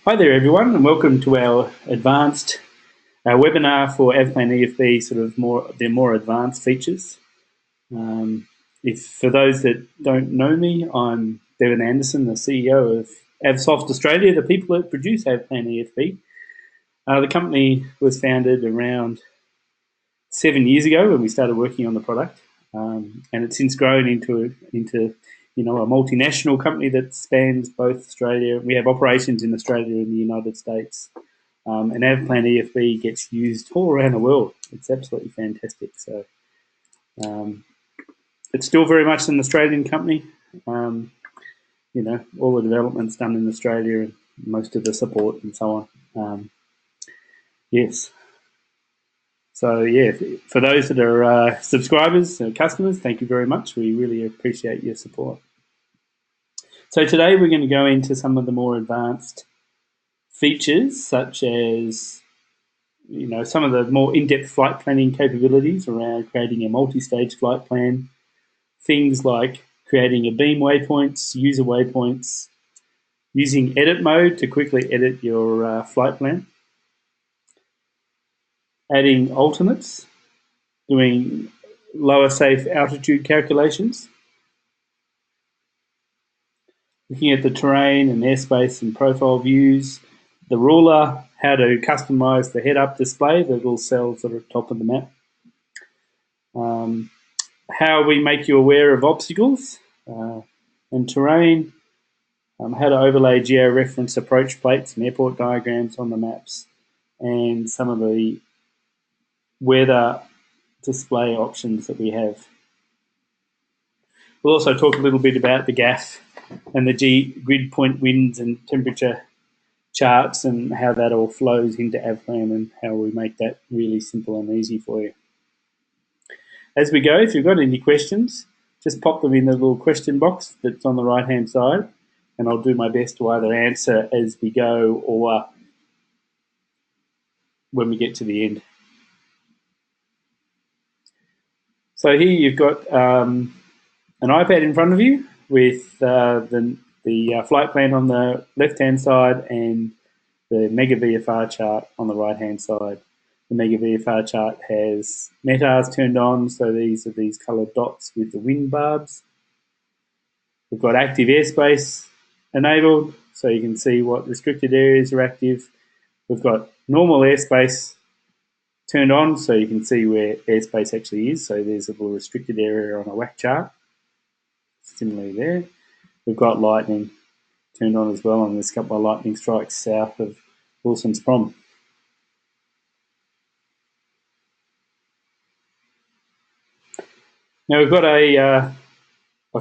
Hi there everyone and welcome to our advanced webinar for AvPlan EFB, sort of more advanced features. If for those that don't know me, I'm Bevan Anderson, the CEO of AvSoft Australia, the people that produce AvPlan EFB. The company was founded around 7 years ago when we started working on the product, and it's since grown into a multinational company that spans both Australia. We have operations in Australia and the United States, and AvPlan EFB gets used all around the world. It's absolutely fantastic. So it's still very much an Australian company. All the development's done in Australia and most of the support and so on. Yes. So yeah, for those that are subscribers and customers, thank you very much. We really appreciate your support. So today we're going to go into some of the more advanced features, such as some of the more in-depth flight planning capabilities around creating a multi-stage flight plan, things like creating abeam waypoints, user waypoints, using edit mode to quickly edit your flight plan, adding alternates, doing lower safe altitude calculations, looking at the terrain and airspace and profile views, the ruler, how to customize the head-up display, the little cells that are at the top of the map, how we make you aware of obstacles and terrain, how to overlay georeference approach plates and airport diagrams on the maps, and some of the weather display options that we have. We'll also talk a little bit about the GAF and the grid point winds and temperature charts and how that all flows into AvPlan and how we make that really simple and easy for you. As we go, if you've got any questions, just pop them in the little question box that's on the right-hand side, and I'll do my best to either answer as we go or when we get to the end. So here you've got an iPad in front of you with the flight plan on the left-hand side and the Mega VFR chart on the right-hand side. The Mega VFR chart has METARs turned on, so these are these coloured dots with the wind barbs. We've got active airspace enabled, so you can see what restricted areas are active. We've got normal airspace turned on, so you can see where airspace actually is. So there's a little restricted area on a WAC chart. Similarly there. We've got lightning turned on as well, and there's a couple of lightning strikes south of Wilson's Prom. Now we've got a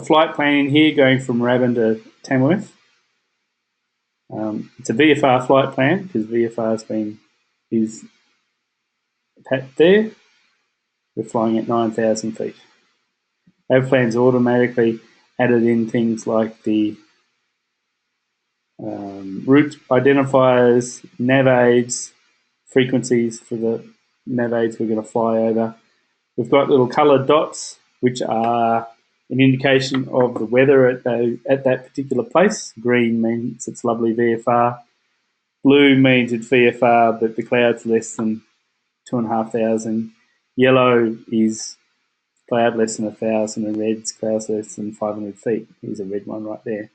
flight plan in here going from Rabin to Tamworth. It's a VFR flight plan because VFR is attached there. We're flying at 9,000 feet. AvPlan's automatically added in things like the route identifiers, nav aids, frequencies for the nav aids we're going to fly over. We've got little coloured dots, which are an indication of the weather at that particular place. Green means it's lovely VFR. Blue means it's VFR, but the cloud's less than 2,500. Yellow is cloud less than 1,000, and red's cloud less than 500 feet. Here's a red one right there.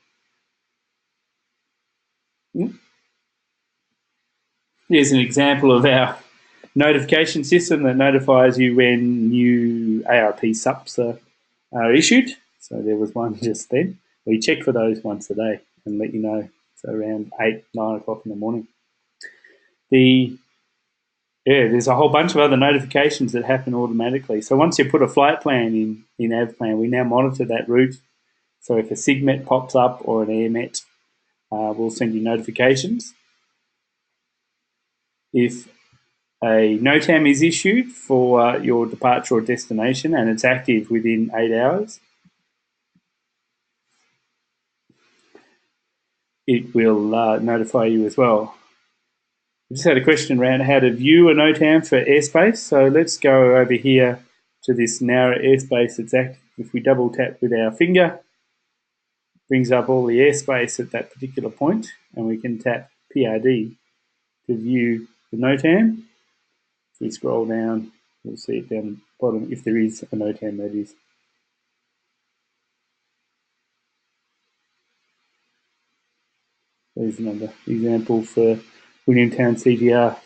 Here's an example of our notification system that notifies you when new ARP SUPs are issued. So there was one just then. We check for those once a day and let you know. So around 8, 9 o'clock in the morning. There's a whole bunch of other notifications that happen automatically. So once you put a flight plan in AvPlan, we now monitor that route. So if a SIGMET pops up or an AirMet, we'll send you notifications. If a NOTAM is issued for your departure or destination and it's active within 8 hours, it will notify you as well. We just had a question around how to view a NOTAM for airspace. So let's go over here to this narrow airspace that's active. If we double tap with our finger, brings up all the airspace at that particular point, and we can tap PRD to view the NOTAM. If we scroll down, we'll see it down the bottom, if there is a NOTAM, that is. There's another example for Williamtown CTR.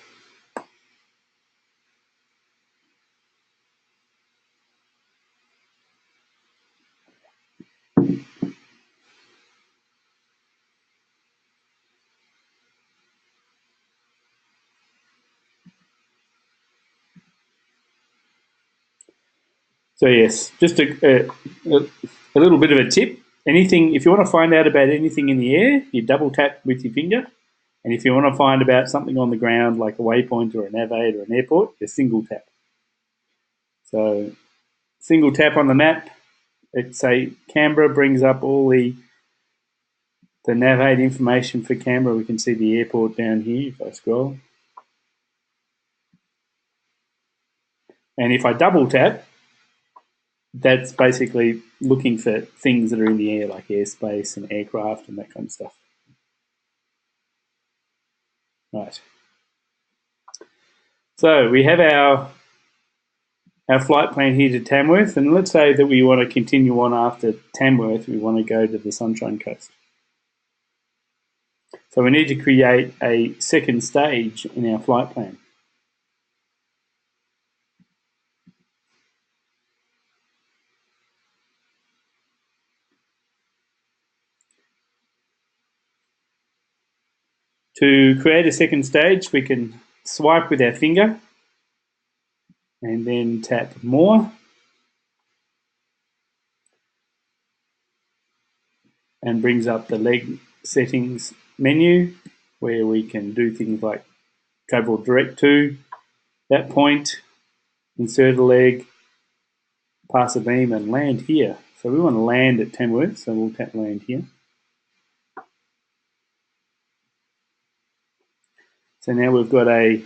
So yes, just a little bit of a tip. Anything, if you want to find out about anything in the air, you double tap with your finger. And if you want to find about something on the ground, like a waypoint or a nav aid or an airport, you single tap. So single tap on the map. Let's say Canberra brings up all the nav aid information for Canberra. We can see the airport down here if I scroll. And if I double tap, that's basically looking for things that are in the air, like airspace and aircraft and that kind of stuff. Right. So we have our flight plan here to Tamworth, and let's say that we want to continue on after Tamworth, we want to go to the Sunshine Coast. So we need to create a second stage in our flight plan. To create a second stage, we can swipe with our finger and then tap More. And brings up the leg settings menu where we can do things like travel direct to that point, insert a leg, pass a beam and land here. So we want to land at Tamworth, so we'll tap land here. So now we've got a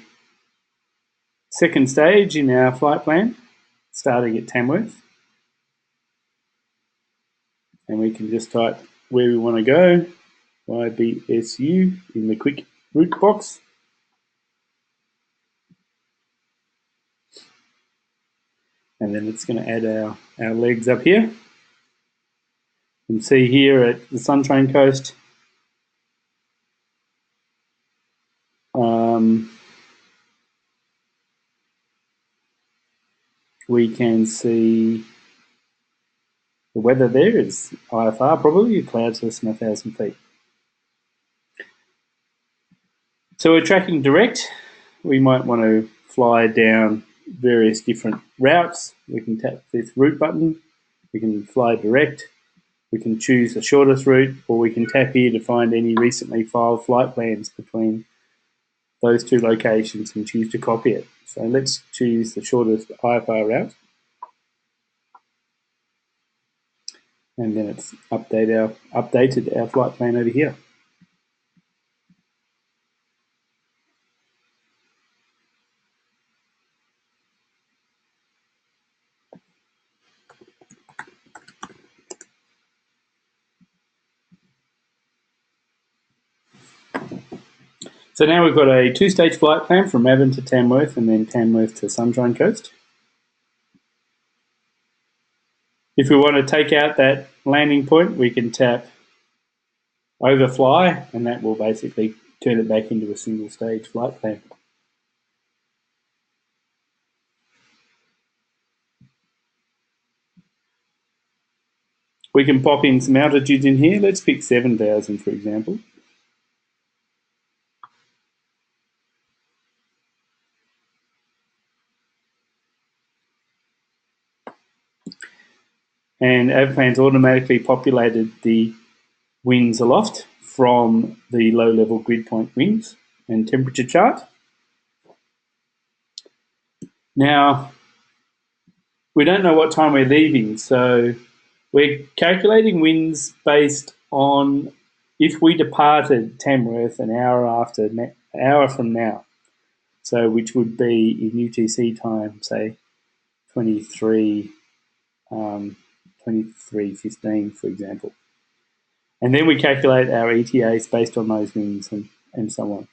second stage in our flight plan, starting at Tamworth. And we can just type where we want to go, YBSU, in the quick route box. And then it's going to add our legs up here. You can see here at the Sunshine Coast, we can see the weather there is IFR, probably clouds less than 1,000 feet. So we're tracking direct. We might want to fly down various different routes. We can tap this route button. We can fly direct. We can choose the shortest route, or we can tap here to find any recently filed flight plans between those two locations and choose to copy it. So let's choose the shortest IFR route. And then it's updated our flight plan over here. So now we've got a two-stage flight plan from Avon to Tamworth and then Tamworth to Sunshine Coast. If we want to take out that landing point, we can tap Overfly, and that will basically turn it back into a single-stage flight plan. We can pop in some altitudes in here. Let's pick 7,000, for example. And AvPlan's automatically populated the winds aloft from the low-level grid point winds and temperature chart. Now, we don't know what time we're leaving, so we're calculating winds based on if we departed Tamworth an hour from now, so which would be in UTC time, say 23:15, for example. And then we calculate our ETAs based on those winds. And and so on.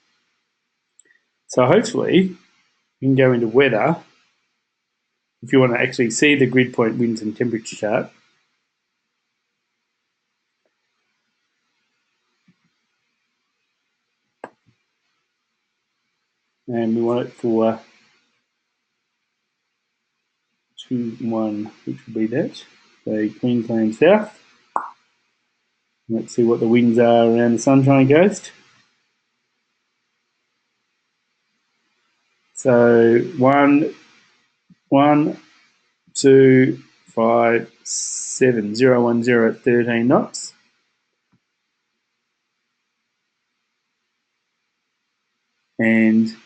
So hopefully you can go into weather if you want to actually see the grid point winds and temperature chart. And we want it for 2-1, which will be that. So Queensland South. Let's see what the winds are around the Sunshine Coast. So 1, 2, 5, 7, 0, 1, 0 at 13 knots. And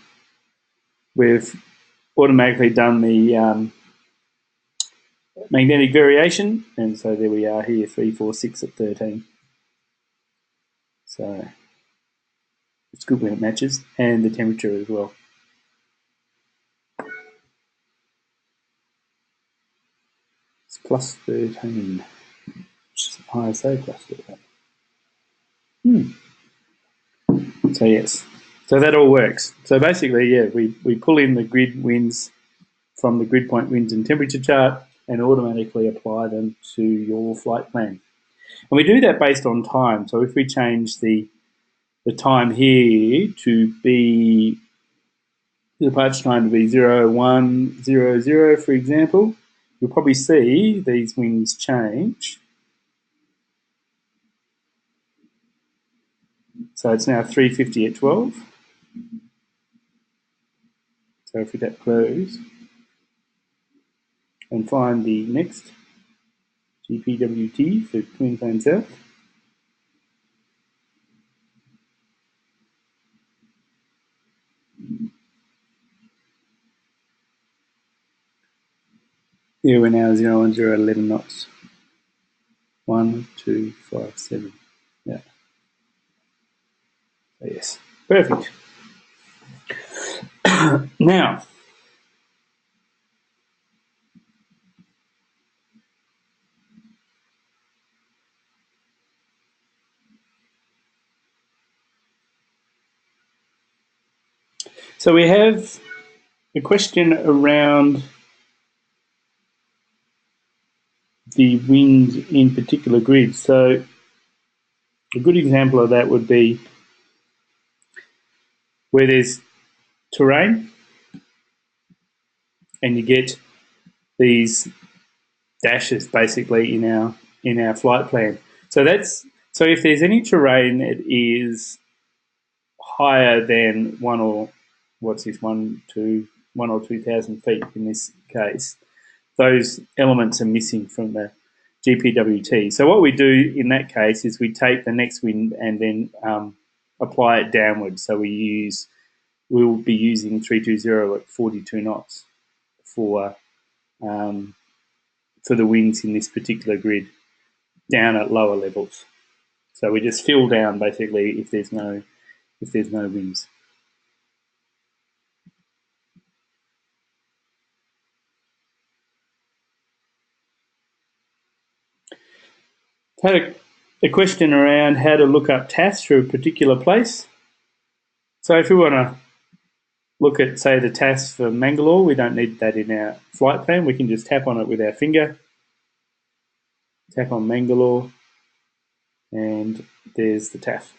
we've automatically done the magnetic variation, and so there we are here, 3, 4, 6 at 13. So it's good when it matches, and the temperature as well. It's plus 13, which is ISO plus 13. So yes, so that all works. So basically, yeah, we pull in the grid winds from the grid point winds and temperature chart and automatically apply them to your flight plan. And we do that based on time. So if we change the time here to be, the departure time to be 0, 1, 0, 0, for example, you'll probably see these winds change. So it's now 350 at 12. So if we tap close and find the next GPWT for Queensland South, here we're now 0, 1, 0 at 11 knots. 1, 2, 5, 7. Yeah. So yes, perfect. Now, so we have a question around the wind in particular grids. So a good example of that would be where there's terrain and you get these dashes basically in our flight plan. So if there's any terrain that is higher than 1 or 2,000 feet in this case, those elements are missing from the GPWT. So what we do in that case is we take the next wind and then apply it downwards. So we'll be using 320 at 42 knots for the winds in this particular grid down at lower levels. So we just fill down basically if there's no winds. Had a question around how to look up TAS for a particular place. So if we want to look at, say, the TAS for Mangalore, we don't need that in our flight plan. We can just tap on it with our finger, tap on Mangalore, and there's the TAF.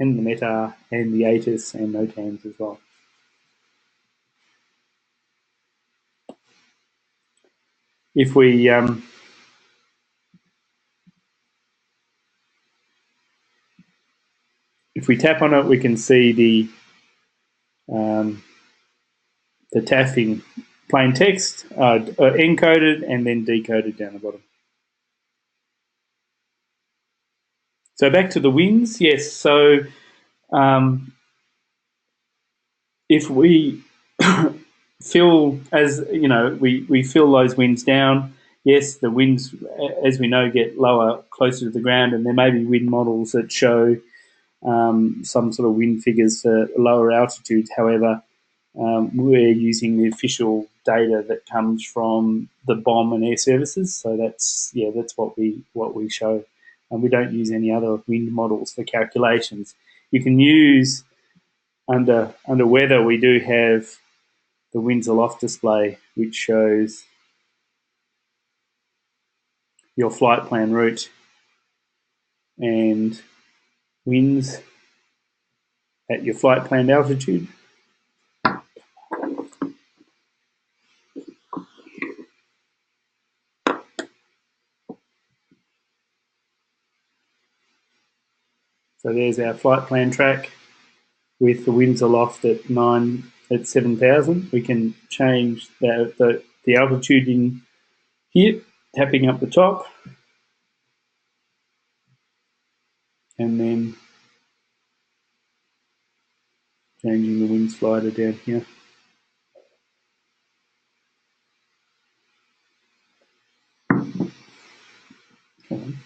And the METAR, and the ATIS, and NOTAMs as well. If we tap on it, we can see the TAF in plain text, encoded and then decoded down the bottom. So back to the winds, yes. So if we fill, as you know, we fill those winds down. Yes, the winds, as we know, get lower, closer to the ground, and there may be wind models that show some sort of wind figures for lower altitudes. However, we're using the official data that comes from the BOM and air services, so that's what we show and we don't use any other wind models for calculations. You can use, under weather, we do have the winds aloft display, which shows your flight plan route and winds at your flight planned altitude. So there's our flight plan track with the winds aloft at 7,000. We can change the altitude in here, tapping up the top, and then changing the wind slider down here. Come on.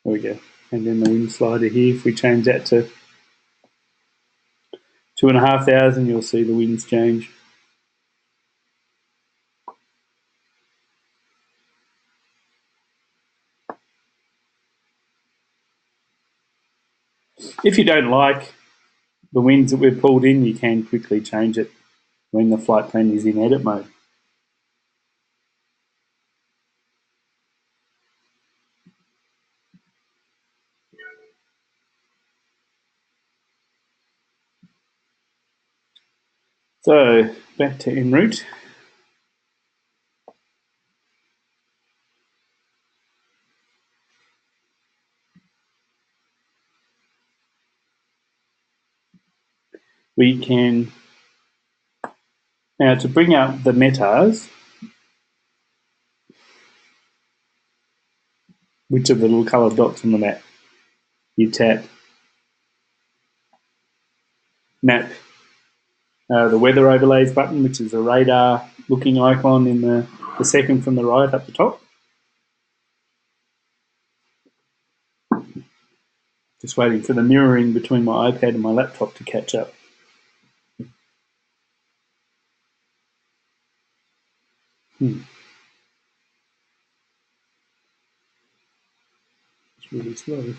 There we go. And then the wind slider here, if we change that to 2,500, you'll see the winds change. If you don't like the winds that we've pulled in, you can quickly change it when the flight plan is in edit mode. So back to en route. We can, now to bring up the metas, which are the little coloured dots on the map, you tap map the weather overlays button, which is a radar looking icon in the second from the right up the top. Just waiting for the mirroring between my iPad and my laptop to catch up. It's really slow.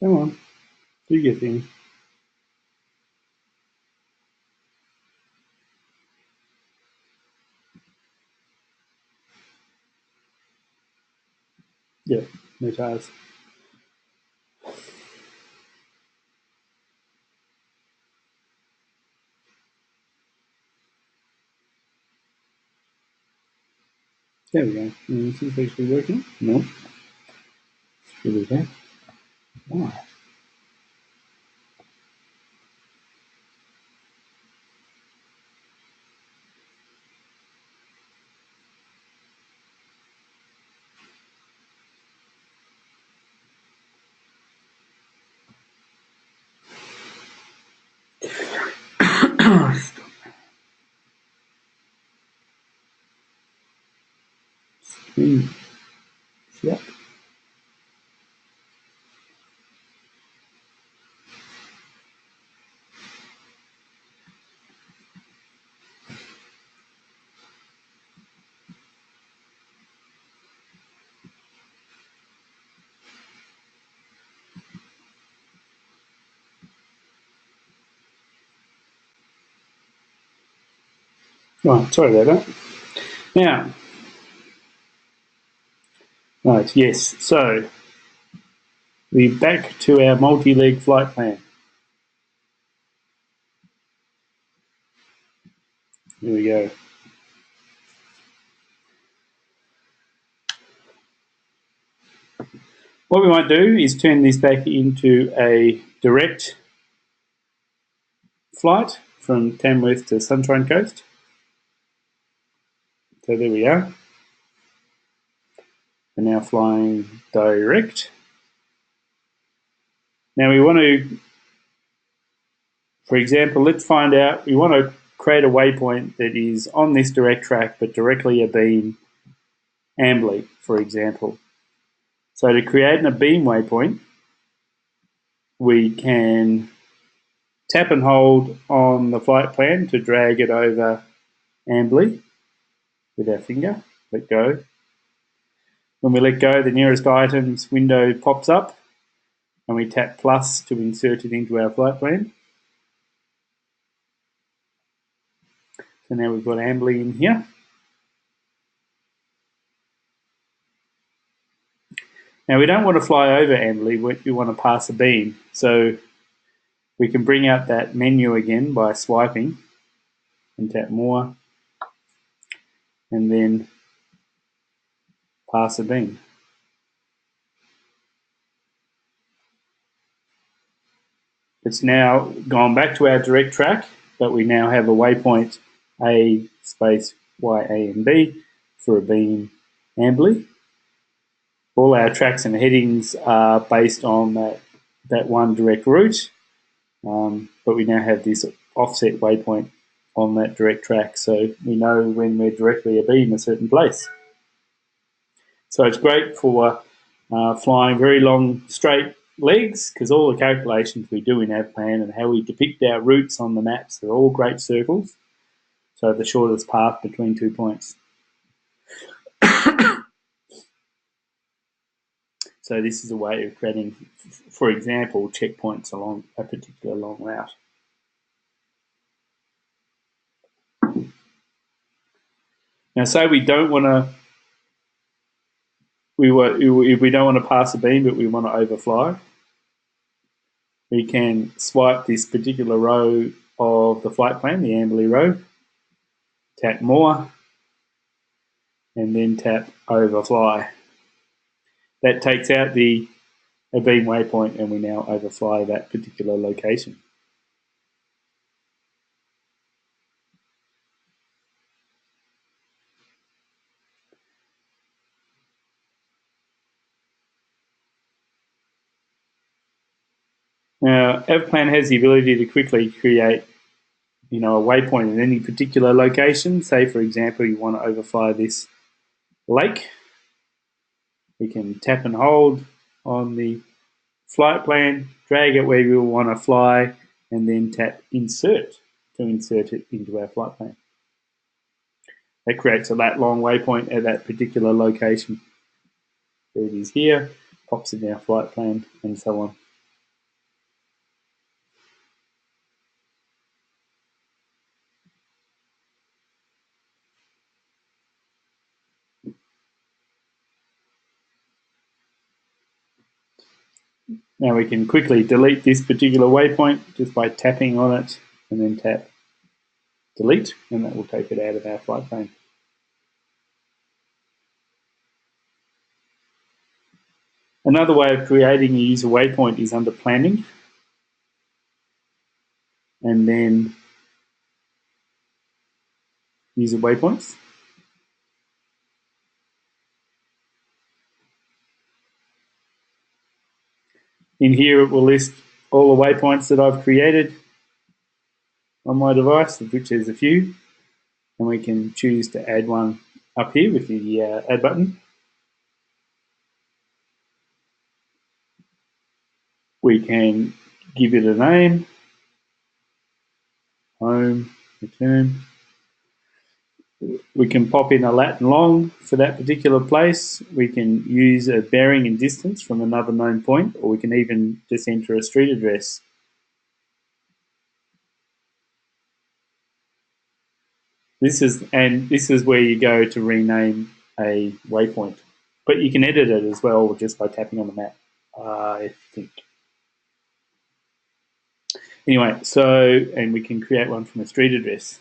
Come on, do your thing. Yeah, metas. There we go. This is actually working. No, it's really bad. Why? Yep. Right, sorry about that. Now, right, yes, so we're back to our multi-leg flight plan. Here we go. What we might do is turn this back into a direct flight from Tamworth to Sunshine Coast. So there we are. We're now flying direct. Now we want to, for example, let's find out, we want to create a waypoint that is on this direct track but directly abeam Ambly, for example. So to create an abeam waypoint, we can tap and hold on the flight plan to drag it over Ambly with our finger. Let go. When we let go, the nearest items window pops up and we tap plus to insert it into our flight plan. So now we've got Ambly in here. Now we don't want to fly over Ambly, we want to pass a beam. So we can bring out that menu again by swiping and tap more and then pass a beam. It's now gone back to our direct track, but we now have a waypoint A space Y, A and B for abeam Ambly. All our tracks and headings are based on that one direct route, but we now have this offset waypoint on that direct track, so we know when we're directly abeam a certain place. So it's great for flying very long straight legs, because all the calculations we do in AvPlan and how we depict our routes on the maps are all great circles, so the shortest path between 2 points. So this is a way of creating, for example, checkpoints along a particular long route. Now, say we don't want to, we don't want to pass a beam, but we want to overfly. We can swipe this particular row of the flight plan, the Ambly row, tap more, and then tap overfly. That takes out the abeam waypoint, and we now overfly that particular location. Now, AvPlan has the ability to quickly create, a waypoint in any particular location. Say, for example, you want to overfly this lake. We can tap and hold on the flight plan, drag it where we want to fly, and then tap insert to insert it into our flight plan. That creates a lat long waypoint at that particular location. There it is here, pops in our flight plan, and so on. Now we can quickly delete this particular waypoint just by tapping on it and then tap delete, and that will take it out of our flight plan. Another way of creating a user waypoint is under planning, and then user waypoints. In here, it will list all the waypoints that I've created on my device, of which there's a few, and we can choose to add one up here with the add button. We can give it a name, home, return. We can pop in a lat and long for that particular place. We can use a bearing and distance from another known point, or we can even just enter a street address. This is where you go to rename a waypoint, but you can edit it as well just by tapping on the map, I think. Anyway, and we can create one from a street address.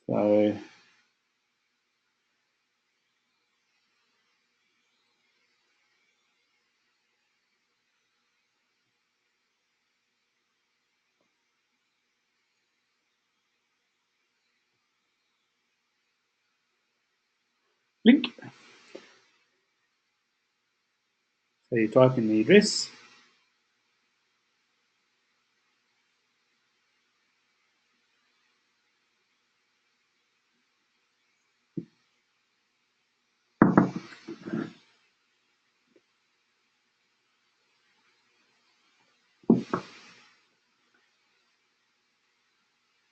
So link. So you type in the address.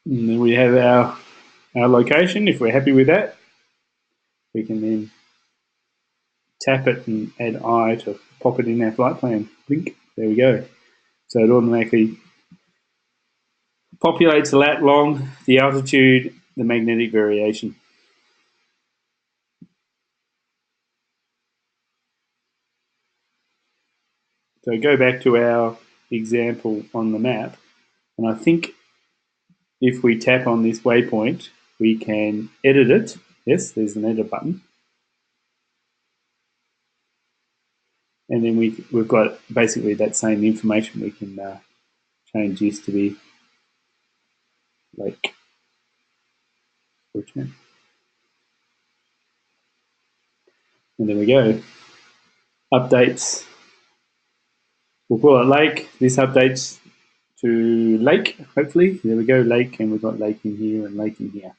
And then we have our location. If we're happy with that, we can then tap it and add I to pop it in our flight plan. Link. There we go. So it automatically populates the lat long, the altitude, the magnetic variation. So go back to our example on the map, and I think if we tap on this waypoint, we can edit it. Yes, there's an edit button. And then we've got basically that same information. We can change this to be like return. And there we go. Updates. We'll call it lake. This updates to lake, hopefully. There we go, lake, and we've got lake in here and lake in here.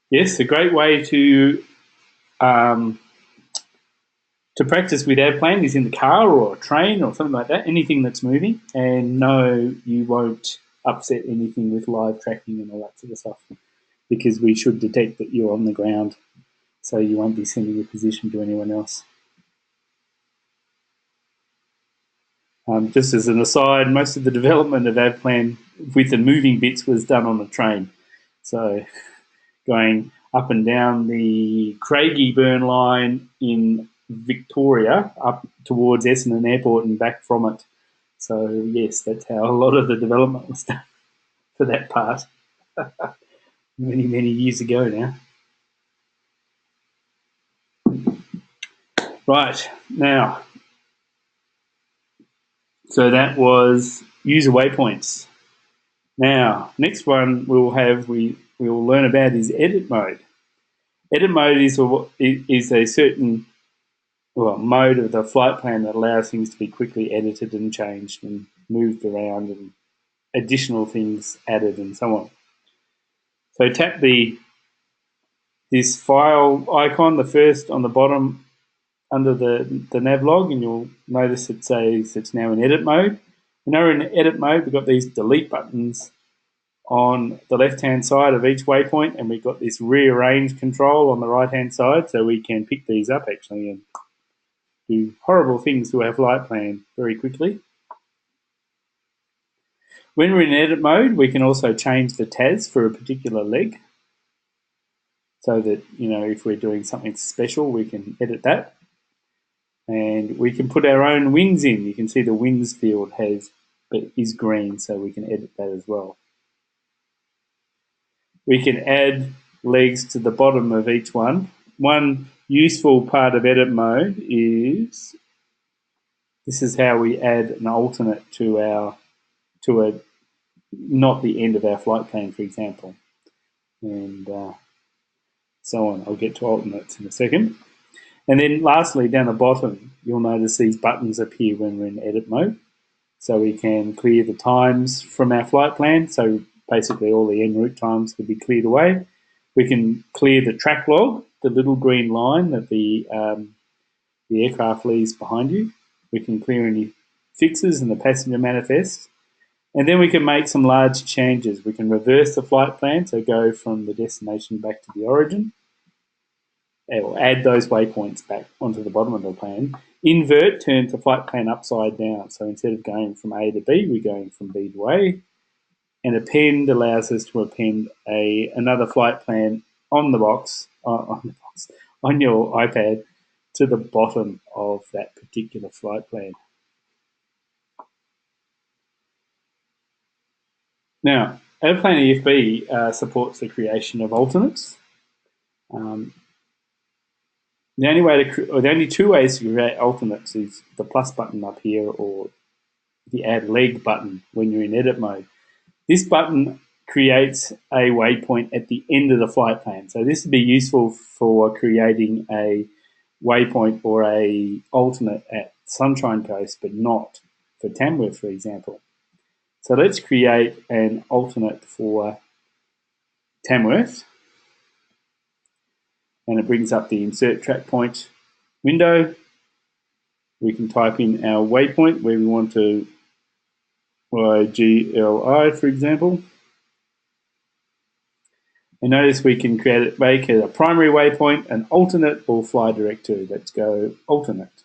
Yes, a great way to practice with AvPlan is in the car or a train or something like that, anything that's moving, and no, you won't upset anything with live tracking and all that sort of stuff, because we should detect that you're on the ground, so you won't be sending your position to anyone else. Just as an aside, most of the development of AvPlan with the moving bits was done on the train. So going up and down the Craigieburn line in Victoria up towards Essendon Airport and back from it. So yes, that's how a lot of the development was done for that part. many, many years ago now. Right, now, so that was user waypoints. Now, next one we will learn about is edit mode. Edit mode is a certain mode of the flight plan that allows things to be quickly edited and changed and moved around and additional things added and so on. So tap this file icon, the first on the bottom under the nav log, and you'll notice it says it's now in edit mode. When we're in edit mode, we've got these delete buttons on the left-hand side of each waypoint, and we've got this rearrange control on the right-hand side, so we can pick these up actually and do horrible things to our flight plan very quickly. When we're in edit mode, we can also change the TAS for a particular leg, so that, if we're doing something special, we can edit that. And we can put our own wings in. You can see the wings field is green, so we can edit that as well. We can add legs to the bottom of each one. One useful part of edit mode is this is how we add an alternate to not the end of our flight plan, for example, and so on. I'll get to alternates in a second. And then lastly, down the bottom, you'll notice these buttons appear when we're in edit mode. So we can clear the times from our flight plan. So basically all the en route times will be cleared away. We can clear the track log, the little green line that the aircraft leaves behind you. We can clear any fixes in the passenger manifest. And then we can make some large changes. We can reverse the flight plan, so go from the destination back to the origin. Or add those waypoints back onto the bottom of the plan. Invert turns the flight plan upside down. So instead of going from A to B, we're going from B to A. And append allows us to append another flight plan on the box, on your iPad, to the bottom of that particular flight plan. Now, AvPlan EFB supports the creation of alternates. The only two ways to create alternates is the plus button up here or the add leg button when you're in edit mode. This button creates a waypoint at the end of the flight plan. So this would be useful for creating a waypoint or a alternate at Sunshine Coast, but not for Tamworth, for example. So let's create an alternate for Tamworth. And it brings up the insert track point window. We can type in our waypoint where we want to GLI, for example. And notice we can make it a primary waypoint, an alternate, or fly direct to. Let's go alternate.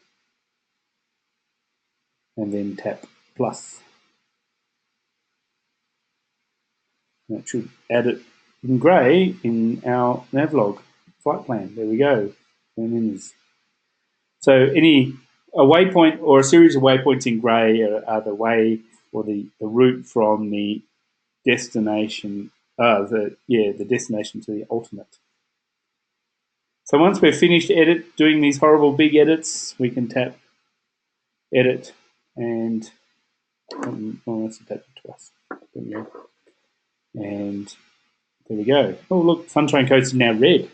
And then tap plus. And that should add it in grey in our navlog flight plan. There we go. So a waypoint or a series of waypoints in grey are the way or the route from the destination, the destination to the alternate. So once we've finished doing these horrible big edits, we can tap edit and let's attach it to us. There we go. And there we go. Oh look, Sunshine Coast is now red.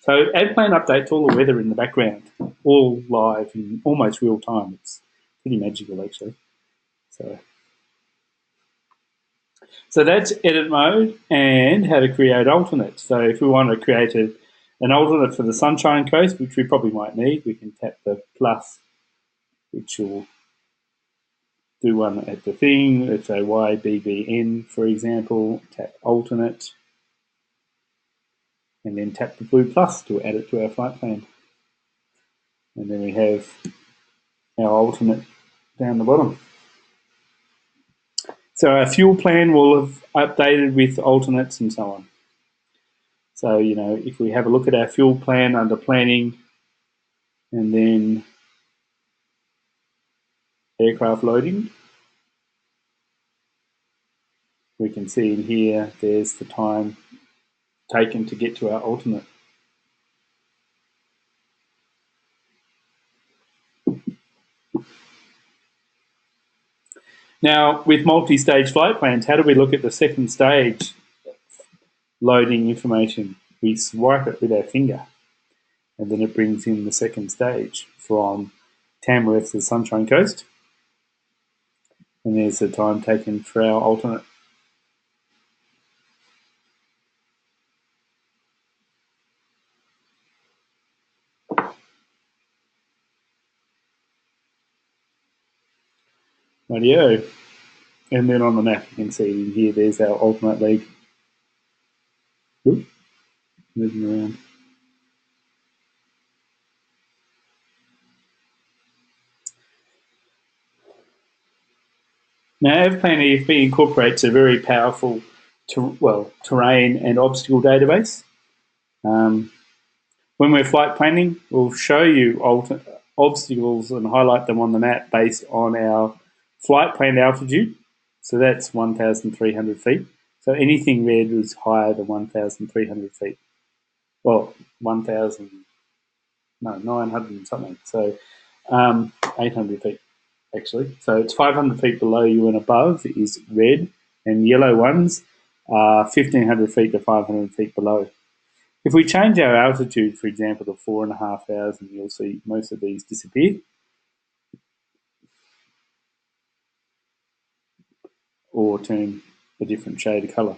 So AvPlan updates all the weather in the background, all live in almost real time. It's pretty magical actually. So that's edit mode and how to create alternates. So if we want to create an alternate for the Sunshine Coast, which we probably might need, we can tap the plus, which will do one at the thing. Let's say YBBN, for example, tap alternate, and then tap the blue plus to add it to our flight plan. And then we have our alternate down the bottom. So our fuel plan will have updated with alternates and so on. So, if we have a look at our fuel plan under planning and then aircraft loading, we can see in here, there's the time taken to get to our alternate. Now, with multi-stage flight plans, how do we look at the second stage loading information? We swipe it with our finger, and then it brings in the second stage from Tamworth to the Sunshine Coast. And there's the time taken for our alternate. Rightio. And then on the map, you can see in here, there's our alternate leg. Oops, moving around. Now, AvPlan EFB incorporates a very powerful terrain and obstacle database. When we're flight planning, we'll show you obstacles and highlight them on the map based on our flight planned altitude. So that's 1,300 feet. So anything red is higher than 1,300 feet. Well, 900 and something. So 800 feet, actually. So it's 500 feet below you and above is red, and yellow ones are 1,500 feet to 500 feet below. If we change our altitude, for example, to 4,500, you'll see most of these disappear. Or turn a different shade of colour.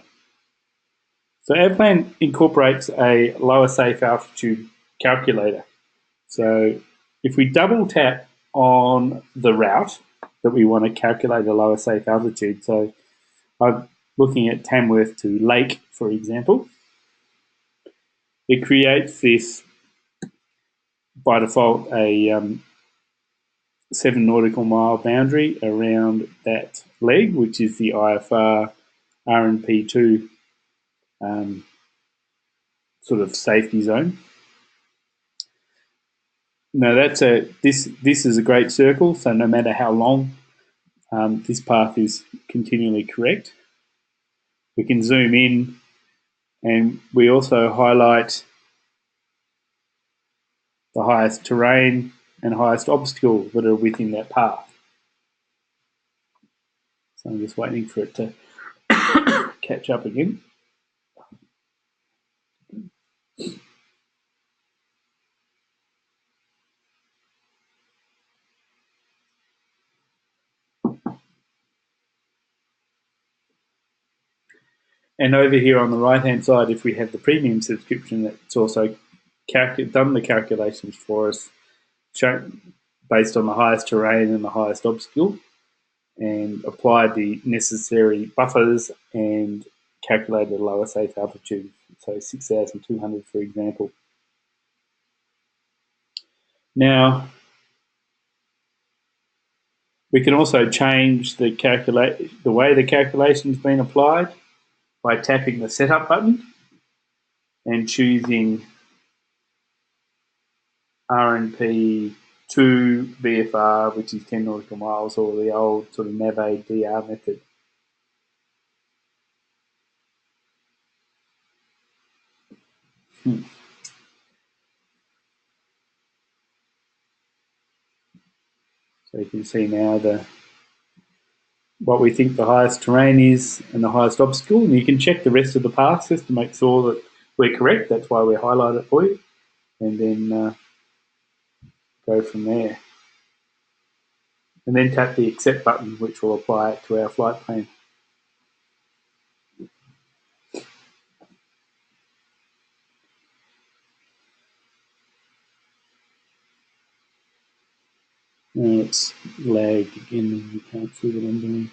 So AvPlan incorporates a lower safe altitude calculator. So if we double tap on the route that we want to calculate a lower safe altitude, so I'm looking at Tamworth to Lake, for example. It creates this, by default, a 7 nautical mile boundary around that leg, which is the IFR RNP2 sort of safety zone. Now this is a great circle, so no matter how long this path is continually correct. We can zoom in, and we also highlight the highest terrain and highest obstacle that are within that path. So I'm just waiting for it to catch up again. And over here on the right-hand side, if we have the premium subscription, it's also done the calculations for us, based on the highest terrain and the highest obstacle, and applied the necessary buffers and calculated a lower safe altitude, so 6,200, for example. Now, we can also change the way the calculation's been applied by tapping the setup button and choosing RNP 2 BFR, which is 10 nautical miles, or the old sort of NavAid DR method. So you can see now what we think the highest terrain is and the highest obstacle, and you can check the rest of the paths just to make sure that we're correct. That's why we highlight it for you, and then go from there. And then tap the accept button, which will apply it to our flight plan. And it's lagged again, and you can't see what I'm doing.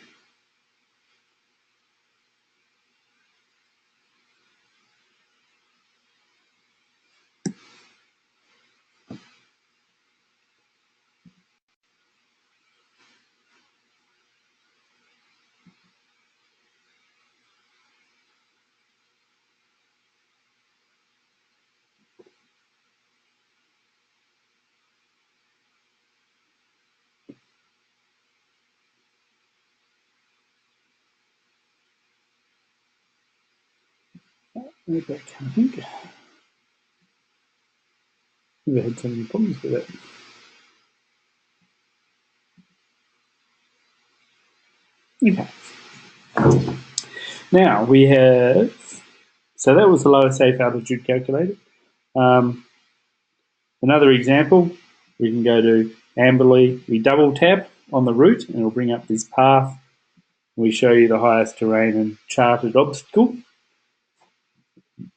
Okay, I think we've had so many problems with it. Okay. Now we have, so that was the lowest safe altitude calculated. Another example, we can go to Amberley, we double tap on the route and it'll bring up this path. We show you the highest terrain and charted obstacle.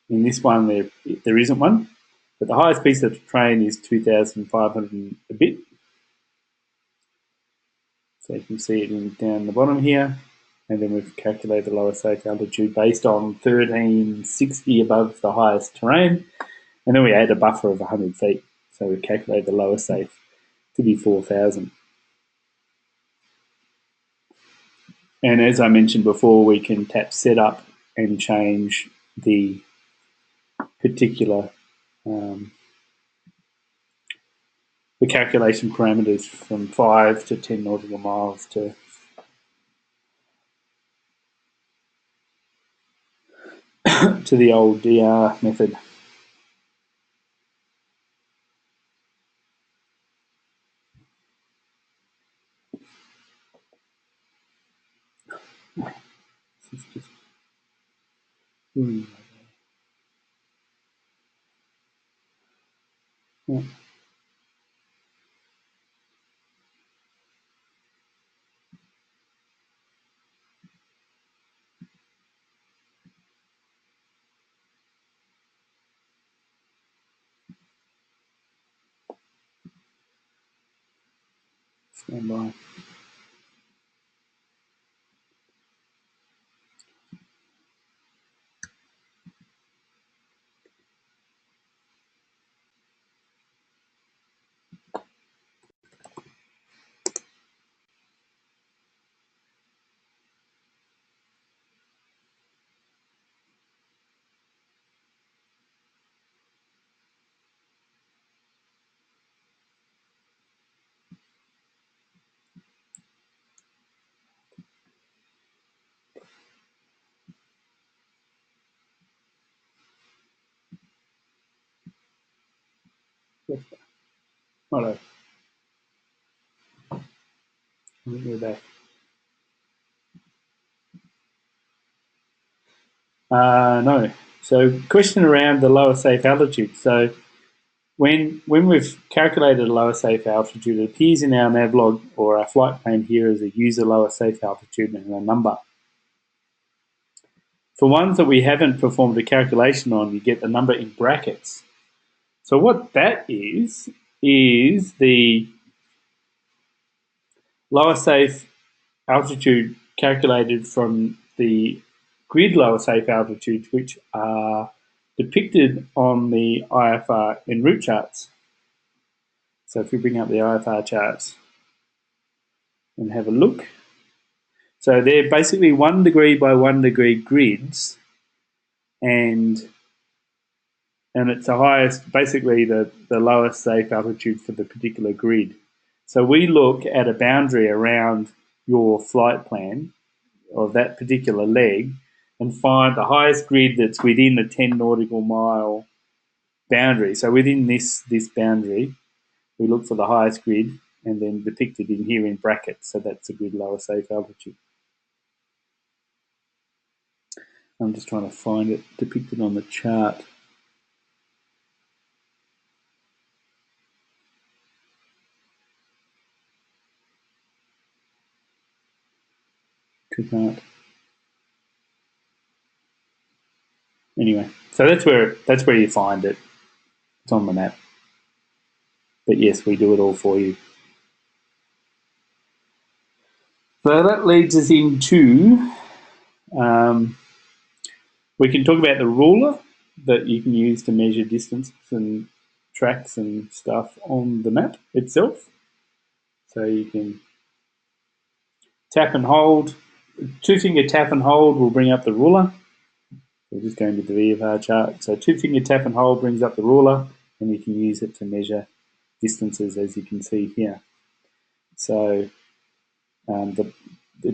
In this one, there isn't one, but the highest piece of terrain is 2,500 and a bit. So you can see it down the bottom here. And then we've calculated the lowest safe altitude based on 1,360 above the highest terrain. And then we add a buffer of 100 feet. So we calculate the lowest safe to be 4,000. And as I mentioned before, we can tap setup and change the particular the calculation parameters from 5 to 10 nautical miles to to the old DR method. Yeah. Stand by. Righto. I think we're back. No. So question around the lower safe altitude. So when we've calculated a lower safe altitude, it appears in our navlog or our flight plan here as a user lower safe altitude and a number. For ones that we haven't performed a calculation on, you get the number in brackets. So what that is the lower safe altitude calculated from the grid lower safe altitudes, which are depicted on the IFR en route charts. So if we bring up the IFR charts and have a look, so they're basically 1 degree by 1 degree grids, and it's the highest, basically the lowest safe altitude for the particular grid. So we look at a boundary around your flight plan of that particular leg and find the highest grid that's within the 10 nautical mile boundary. So within this boundary, we look for the highest grid and then depicted in here in brackets. So that's a grid lower safe altitude. I'm just trying to find it depicted on the chart. Could not. Anyway, so that's where you find it. It's on the map. But yes, we do it all for you. So that leads us into, we can talk about the ruler that you can use to measure distances and tracks and stuff on the map itself. So you can tap and hold. 2-finger tap and hold will bring up the ruler. We're just going to the VFR chart. So 2-finger tap and hold brings up the ruler, and you can use it to measure distances, as you can see here. So the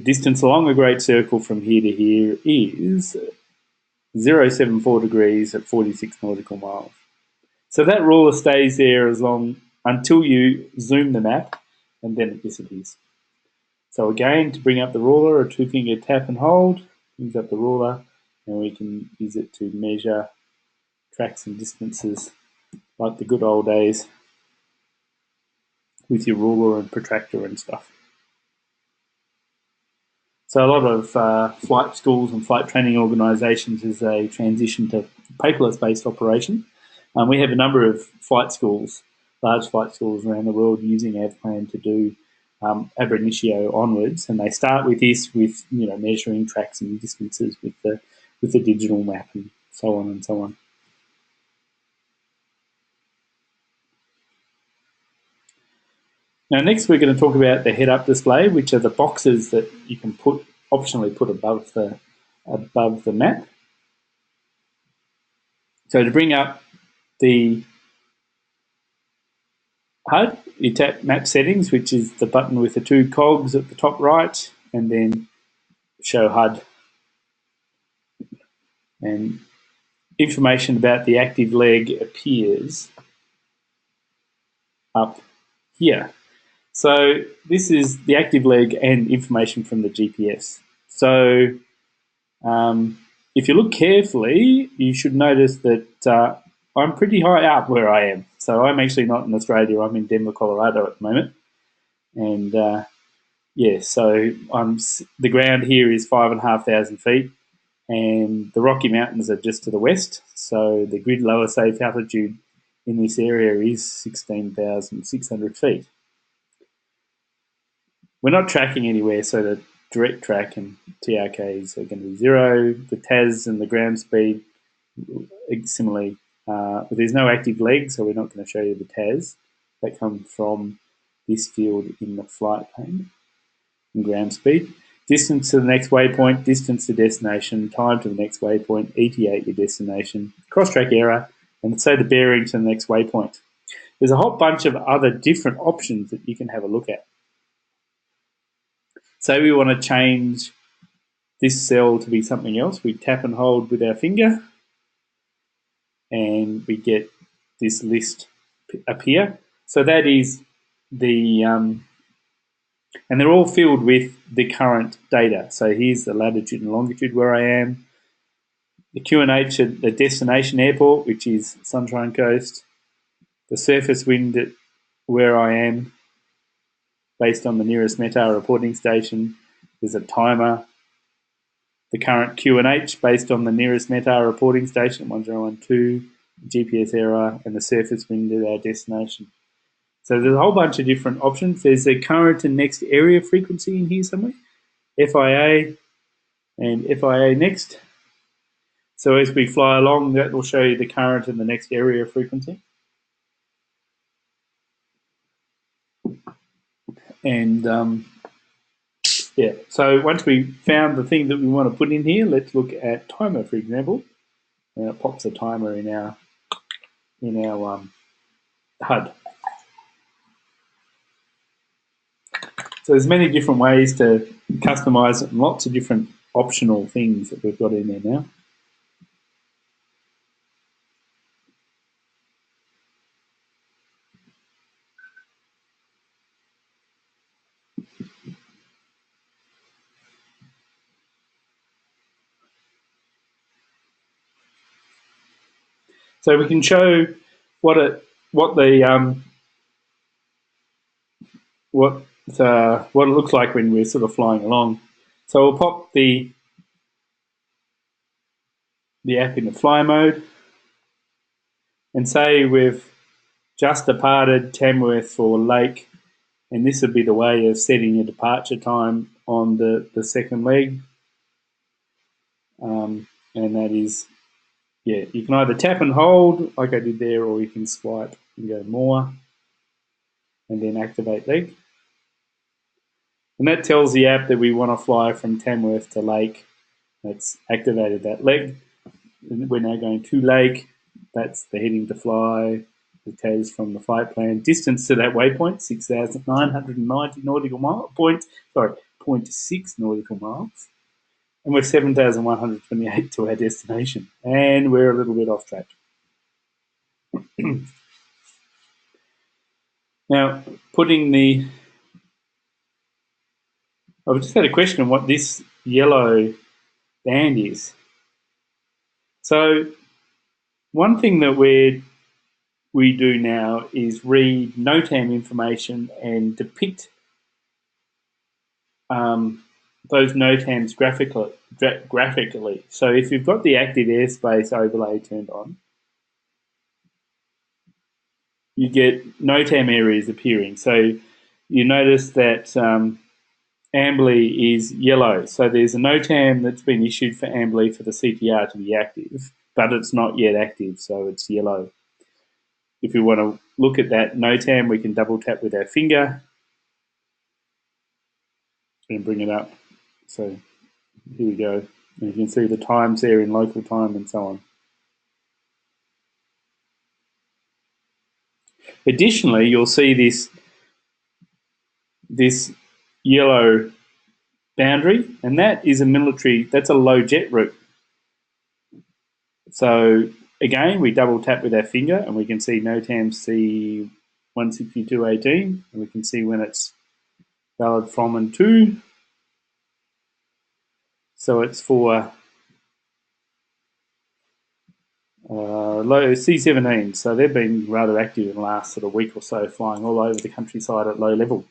distance along a great circle from here to here is 0.74 degrees at 46 nautical miles. So that ruler stays there as long until you zoom the map, and then it disappears. So again, to bring up the ruler, a 2-finger tap and hold brings up the ruler, and we can use it to measure tracks and distances like the good old days with your ruler and protractor and stuff. So a lot of flight schools and flight training organisations, as they transition to paperless-based operation, we have a number of flight schools, large flight schools around the world using AvPlan to do ab initio onwards, and they start with this, with measuring tracks and distances with the digital map and so on and so on. Now, next we're going to talk about the head-up display, which are the boxes that you can optionally put above the map. So to bring up the HUD, you tap Map Settings, which is the button with the 2 cogs at the top right, and then Show HUD. And information about the active leg appears up here. So this is the active leg and information from the GPS. So if you look carefully, you should notice that I'm pretty high up where I am. So I'm actually not in Australia. I'm in Denver, Colorado at the moment. And yeah, so the ground here is 5,500 feet, and the Rocky Mountains are just to the west. So the grid lower safe altitude in this area is 16,600 feet. We're not tracking anywhere, so the direct track and TRKs are going to be 0. The TAS and the ground speed, similarly, but there's no active leg, so we're not going to show you the TAS. That comes from this field in the flight plan and ground speed. Distance to the next waypoint, distance to destination, time to the next waypoint, ETA your destination, cross-track error, and say the bearing to the next waypoint. There's a whole bunch of other different options that you can have a look at. Say we want to change this cell to be something else. We tap and hold with our finger, and we get this list appear. So that is the, and they're all filled with the current data. So here's the latitude and longitude where I am, the QNH at the destination airport, which is Sunshine Coast, the surface wind at where I am based on the nearest METAR reporting station. There's a timer, the current QNH based on the nearest METAR reporting station, 1012, GPS error, and the surface wind at our destination. So there's a whole bunch of different options. There's a current and next area frequency in here somewhere, FIA and FIA next. So as we fly along, that will show you the current and the next area frequency. And yeah, so once we found the thing that we want to put in here, let's look at timer, for example. And it pops a timer in our HUD. So there's many different ways to customize it and lots of different optional things that we've got in there now. So we can show what it looks like when we're sort of flying along. So we'll pop the app into fly mode and say we've just departed Tamworth for Lake, and this would be the way of setting a departure time on the second leg. And that is, yeah, you can either tap and hold like I did there, or you can swipe and go more and then activate leg. And that tells the app that we want to fly from Tamworth to Lake. That's activated that leg. And we're now going to Lake. That's the heading to fly. The TAS from the flight plan. Distance to that waypoint, 6,990 nautical miles. 0.6 nautical miles. And we're 7,128 to our destination. And we're a little bit off track. Now, I've just had a question on what this yellow band is. So one thing that we do now is read NOTAM information and depict those NOTAMs graphically. So if you've got the active airspace overlay turned on, you get NOTAM areas appearing. So you notice that Ambly is yellow. So there's a NOTAM that's been issued for Ambly for the CTR to be active, but it's not yet active, so it's yellow. If we want to look at that NOTAM, we can double tap with our finger and bring it up. So here we go. And you can see the times there in local time and so on. Additionally, you'll see this yellow boundary, and that is that's a low jet route. So again, we double tap with our finger and we can see NOTAM C16218, and we can see when it's valid from and to. So it's for low C17, so they've been rather active in the last sort of week or so, flying all over the countryside at low level.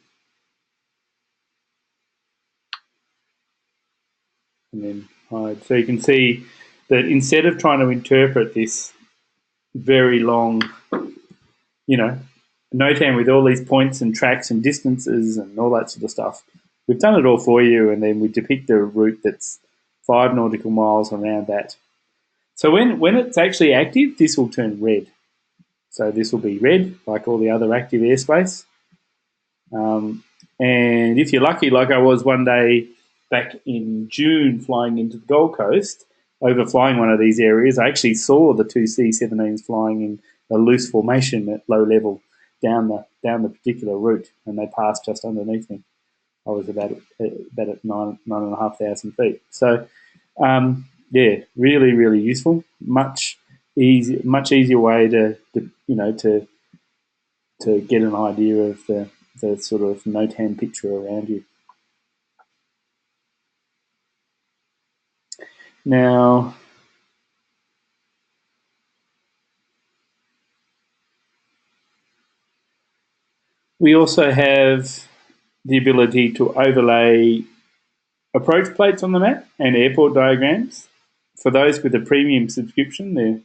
And then hide. So you can see that instead of trying to interpret this very long, NOTAM with all these points and tracks and distances and all that sort of stuff, we've done it all for you, and then we depict a route that's 5 nautical miles around that. So when it's actually active, this will turn red. So this will be red, like all the other active airspace. And if you're lucky, like I was one day back in June flying into the Gold Coast, overflying one of these areas, I actually saw the two C-17s flying in a loose formation at low level down the particular route, and they passed just underneath me. I was about at 9,500 feet. So, yeah, really, really useful. Much easier way to to get an idea of the sort of NOTAM picture around you. Now, we also have the ability to overlay approach plates on the map and airport diagrams. For those with a premium subscription, the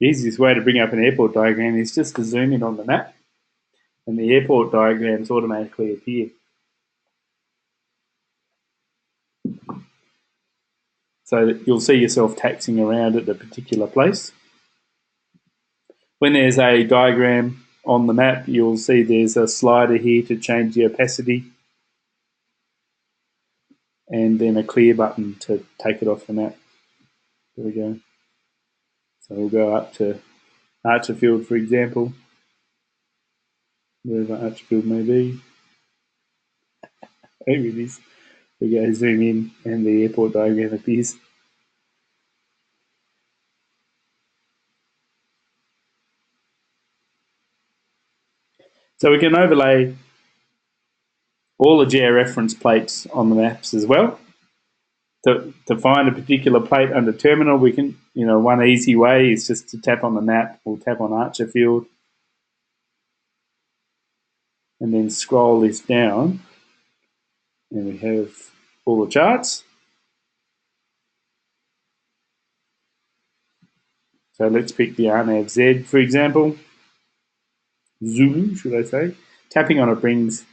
easiest way to bring up an airport diagram is just to zoom in on the map, and the airport diagrams automatically appear. So that you'll see yourself taxiing around at a particular place. When there's a diagram on the map, you'll see there's a slider here to change the opacity, and then a clear button to take it off the map. There we go. So we'll go up to Archerfield, for example, wherever Archerfield may be. There it is. We go zoom in, and the airport diagram appears. So we can overlay all the georeference plates on the maps as well. To find a particular plate under terminal, we can, one easy way is just to tap on the map. We'll tap on Archerfield and then scroll this down, and we have all the charts. So let's pick the RNAV Z, for example. Zulu, should I say. Tapping on it brings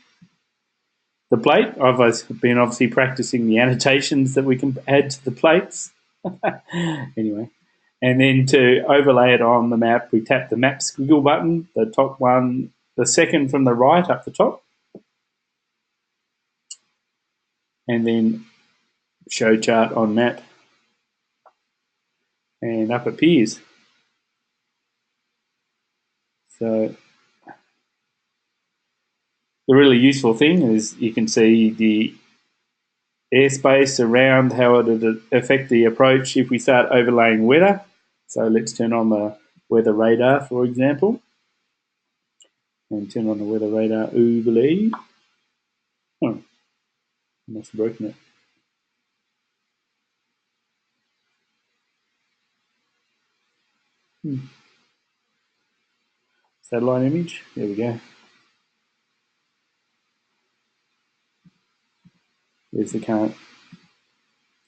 the plate. I've been obviously practicing the annotations that we can add to the plates. Anyway, and then to overlay it on the map, we tap the map squiggle button, the top one, the second from the right up the top, and then show chart on map, and up appears. So the really useful thing is you can see the airspace around, how it would affect the approach if we start overlaying weather. So let's turn on the weather radar, for example, and turn on the weather radar overlay. Oh, I must have broken it. Satellite image, there we go. There's the current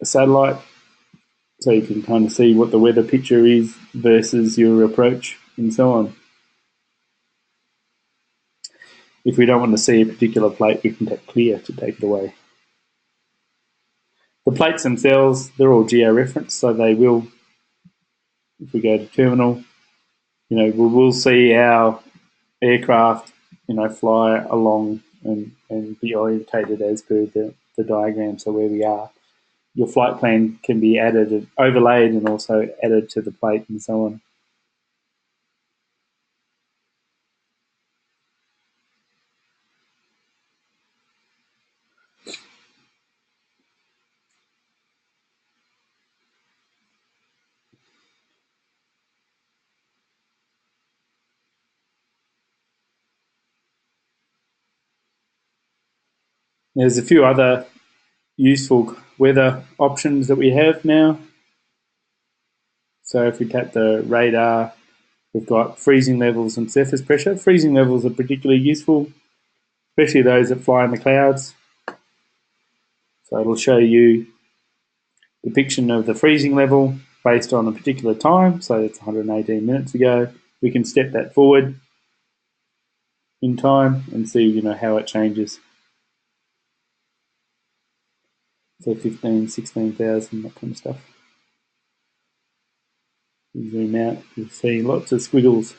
satellite, so you can kind of see what the weather picture is versus your approach and so on. If we don't want to see a particular plate, we can tap clear to take it away. The plates themselves, they're all georeferenced, so they will, if we go to terminal, we will see our aircraft, fly along and be orientated as per the diagram, so where we are. Your flight plan can be added and overlaid and also added to the plate and so on. There's a few other useful weather options that we have now. So if we tap the radar, we've got freezing levels and surface pressure. Freezing levels are particularly useful, especially those that fly in the clouds. So it'll show you depiction of the freezing level based on a particular time. So it's 118 minutes ago. We can step that forward in time and see, how it changes. So 15, 16,000, that kind of stuff. You zoom out, you'll see lots of squiggles.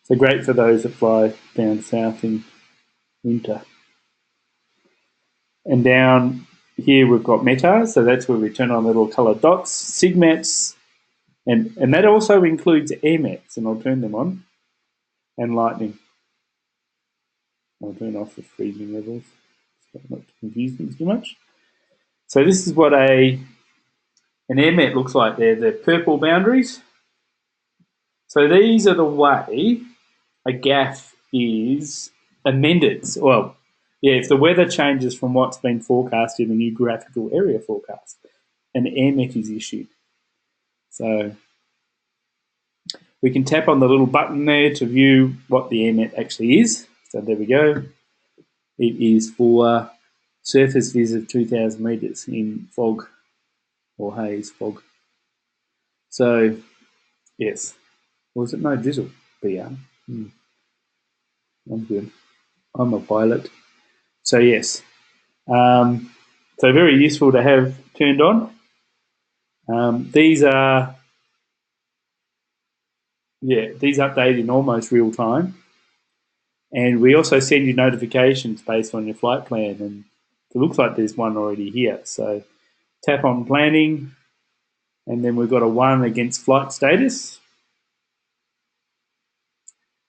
So great for those that fly down south in winter. And down here we've got METARs, so that's where we turn on the little coloured dots, SIGMETs, and that also includes AirMets, and I'll turn them on, and lightning. I'll turn off the freezing levels, so not to confuse things too much. So this is what a An airmet looks like they're the purple boundaries. So these are the way a GAF is amended. Well, yeah, if the weather changes from what's been forecast in the new graphical area forecast, an airmet is issued. So we can tap on the little button there to view what the airmet actually is. So there we go. It is for surface vis of 2,000 metres in fog or haze fog. So, yes. Was it no drizzle? BR. I'm good. I'm a pilot. So, yes. So, very useful to have turned on. These update in almost real time. And we also send you notifications based on your flight plan. And it looks like there's one already here. So, tap on planning. And then we've got a 1 against flight status.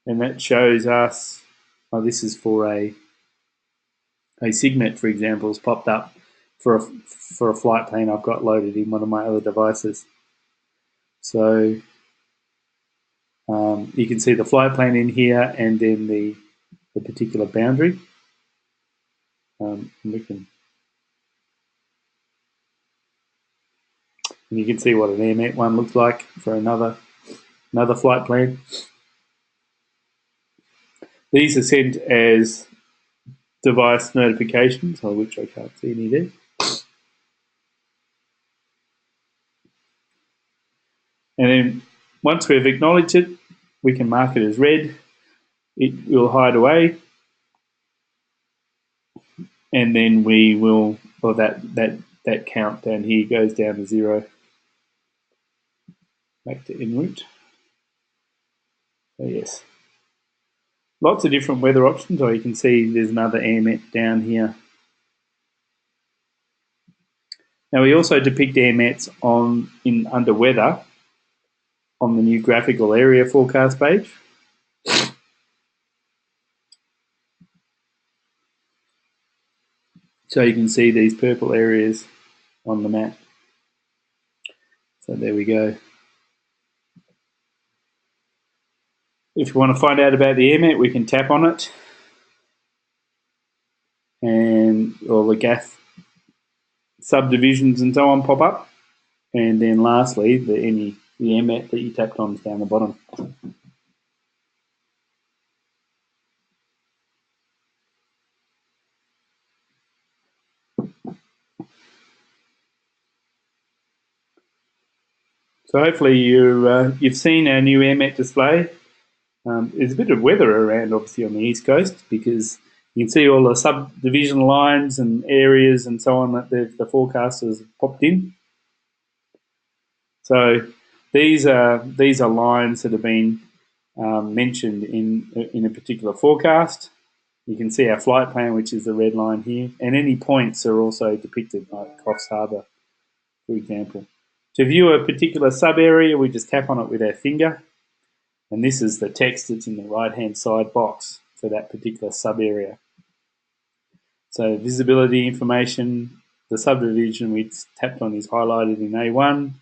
And that shows us, this is for a SIGMET, for example, has popped up for a flight plan I've got loaded in one of my other devices. So you can see the flight plan in here and then the particular boundary. And you can see what an AirMet one looks like for another flight plan. These are sent as device notifications, which I can't see any there. And then once we've acknowledged it, we can mark it as red. It will hide away. And then we will, or that count down here goes down to 0. Back to en route. So yes. Lots of different weather options, or you can see there's another AirMet down here. Now we also depict AirMets under weather on the new graphical area forecast page. So you can see these purple areas on the map. So there we go. If you want to find out about the AirMet, we can tap on it. And all the GAF subdivisions and so on pop up. And then lastly, the AirMet that you tapped on is down the bottom. So hopefully you've seen our new AirMet display. There's a bit of weather around, obviously, on the East Coast because you can see all the subdivision lines and areas and so on that the forecasters popped in. So these are lines that have been mentioned in a particular forecast. You can see our flight plan, which is the red line here, and any points are also depicted, like Coffs Harbour, for example. To view a particular sub-area, we just tap on it with our finger, and this is the text that's in the right-hand side box for that particular sub-area. So visibility information, the subdivision we tapped on is highlighted in A1,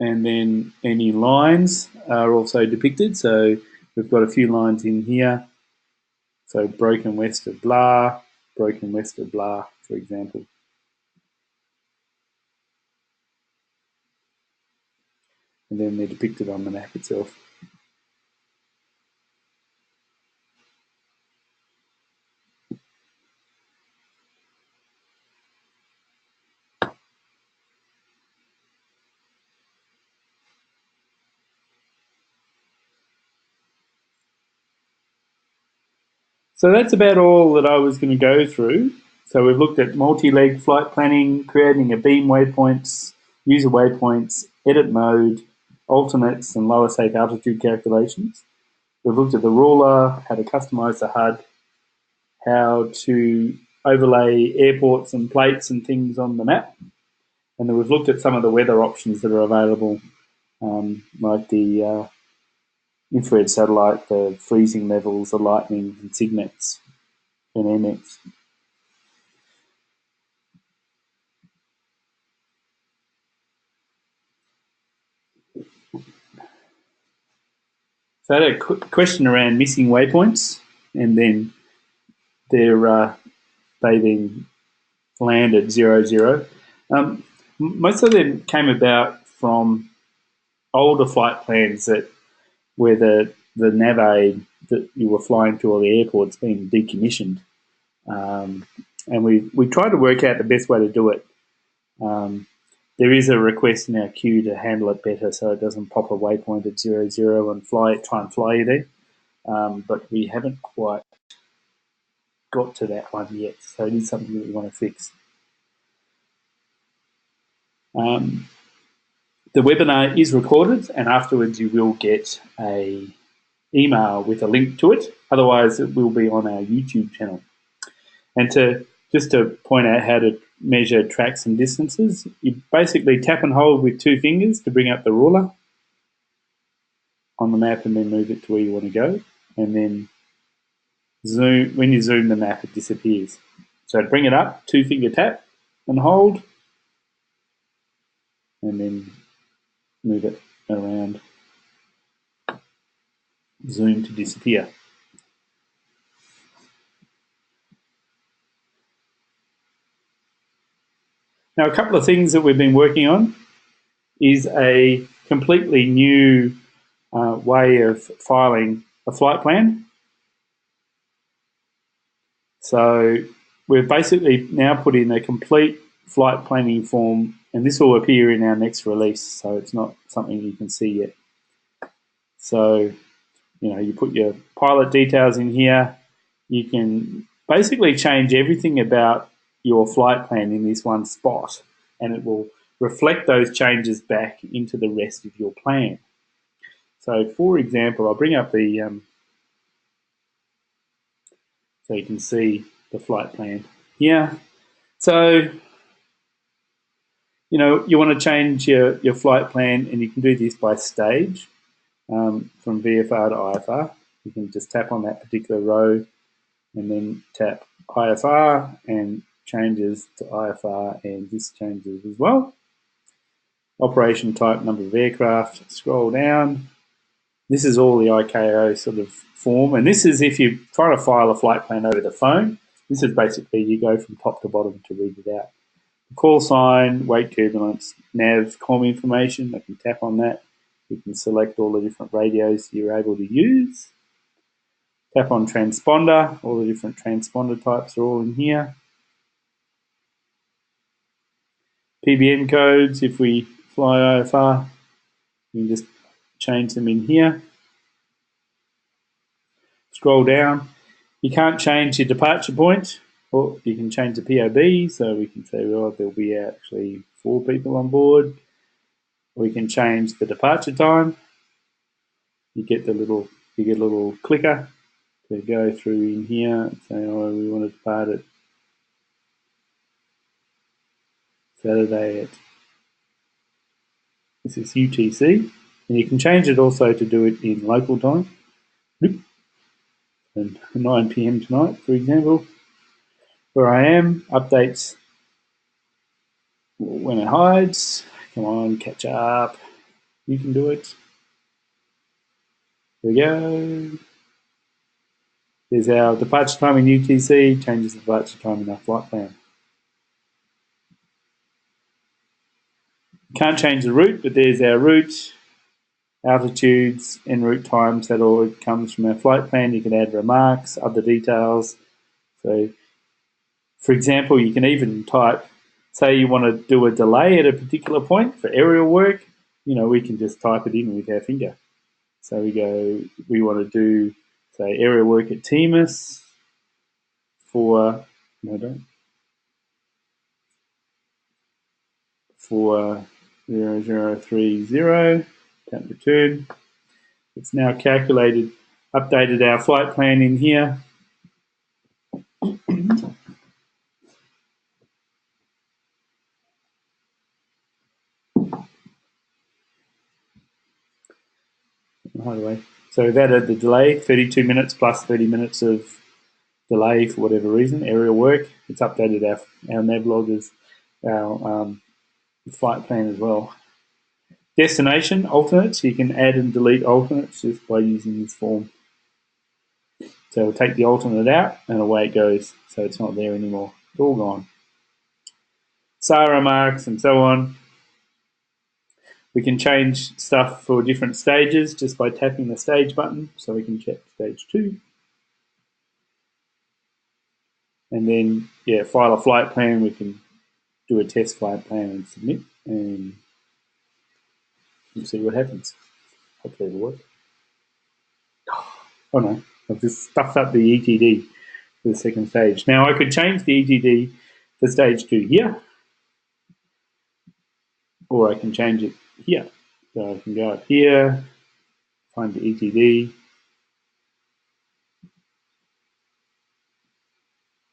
and then any lines are also depicted. So we've got a few lines in here. So broken west of blah, broken west of blah, for example. And then they're depicted on the map itself. So that's about all that I was going to go through. So we've looked at multi-leg flight planning, creating abeam waypoints, user waypoints, edit mode, alternates, and lower safe altitude calculations. We've looked at the ruler, how to customize the HUD, how to overlay airports and plates and things on the map. And then we've looked at some of the weather options that are available, like the infrared satellite, the freezing levels, the lightning, and SIGMETs and AirMets. So I had a question around missing waypoints, and then they then land at 0, 0. Most of them came about from older flight plans where the nav aid that you were flying to or the airport's been decommissioned. And we tried to work out the best way to do it. There is a request in our queue to handle it better so it doesn't pop a waypoint at 0, 0 and try and fly you there. But we haven't quite got to that one yet, so it is something that we want to fix. The webinar is recorded, and afterwards you will get an email with a link to it. Otherwise, it will be on our YouTube channel. And just to point out how to measure tracks and distances, you basically tap and hold with 2 fingers to bring up the ruler on the map and then move it to where you want to go. And then zoom. When you zoom the map, it disappears. So to bring it up, 2-finger tap and hold, and then move it around. Zoom to disappear. Now, a couple of things that we've been working on is a completely new way of filing a flight plan. So we've basically now put in a complete flight planning form, and this will appear in our next release, so it's not something you can see yet. So, you put your pilot details in here. You can basically change everything about your flight plan in this one spot, and it will reflect those changes back into the rest of your plan. So, for example, I'll bring up the so you can see the flight plan here. So, you want to change your flight plan, and you can do this by stage from VFR to IFR. You can just tap on that particular row and then tap IFR, and changes to IFR, and this changes as well. Operation type, number of aircraft, scroll down. This is all the ICAO sort of form, and this is if you try to file a flight plan over the phone. This is basically you go from top to bottom to read it out. Call sign, weight turbulence, nav, comm information. I can tap on that. You can select all the different radios you're able to use. Tap on transponder. All the different transponder types are all in here. PBM codes, if we fly IFR, you can just change them in here. Scroll down. You can't change your departure point, or you can change the POB, so we can say, well, there'll be actually 4 people on board. We can change the departure time. You get a little clicker to go through in here and say, oh, we want to depart at Saturday at, this is UTC, and you can change it also to do it in local time. And 9 PM tonight, for example, where I am, updates when it hides. Come on, catch up. You can do it. There we go. There's our departure time in UTC, changes the departure time in our flight plan. Can't change the route, but there's our route, altitudes, en route times. That all comes from our flight plan. You can add remarks, other details. So, for example, you can even type, say you want to do a delay at a particular point for aerial work, we can just type it in with our finger. So we want to do, say, aerial work at Timus for 0030, tap return. It's now calculated, updated our flight plan in here. By the way, so we've added the delay, 32 minutes plus 30 minutes of delay for whatever reason, aerial work. It's updated our nav loggers, our flight plan as well. Destination, alternates, you can add and delete alternates just by using this form. So we'll take the alternate out and away it goes. So it's not there anymore. It's all gone. SARA marks and so on. We can change stuff for different stages just by tapping the stage button. So we can check stage 2. And then, yeah, file a flight plan. We can do a test flight plan and submit. And we'll see what happens. Hopefully it'll work. Oh no, I've just stuffed up the ETD for the second stage. Now I could change the ETD for stage 2 here, or I can change it here. So I can go up here, find the ETD,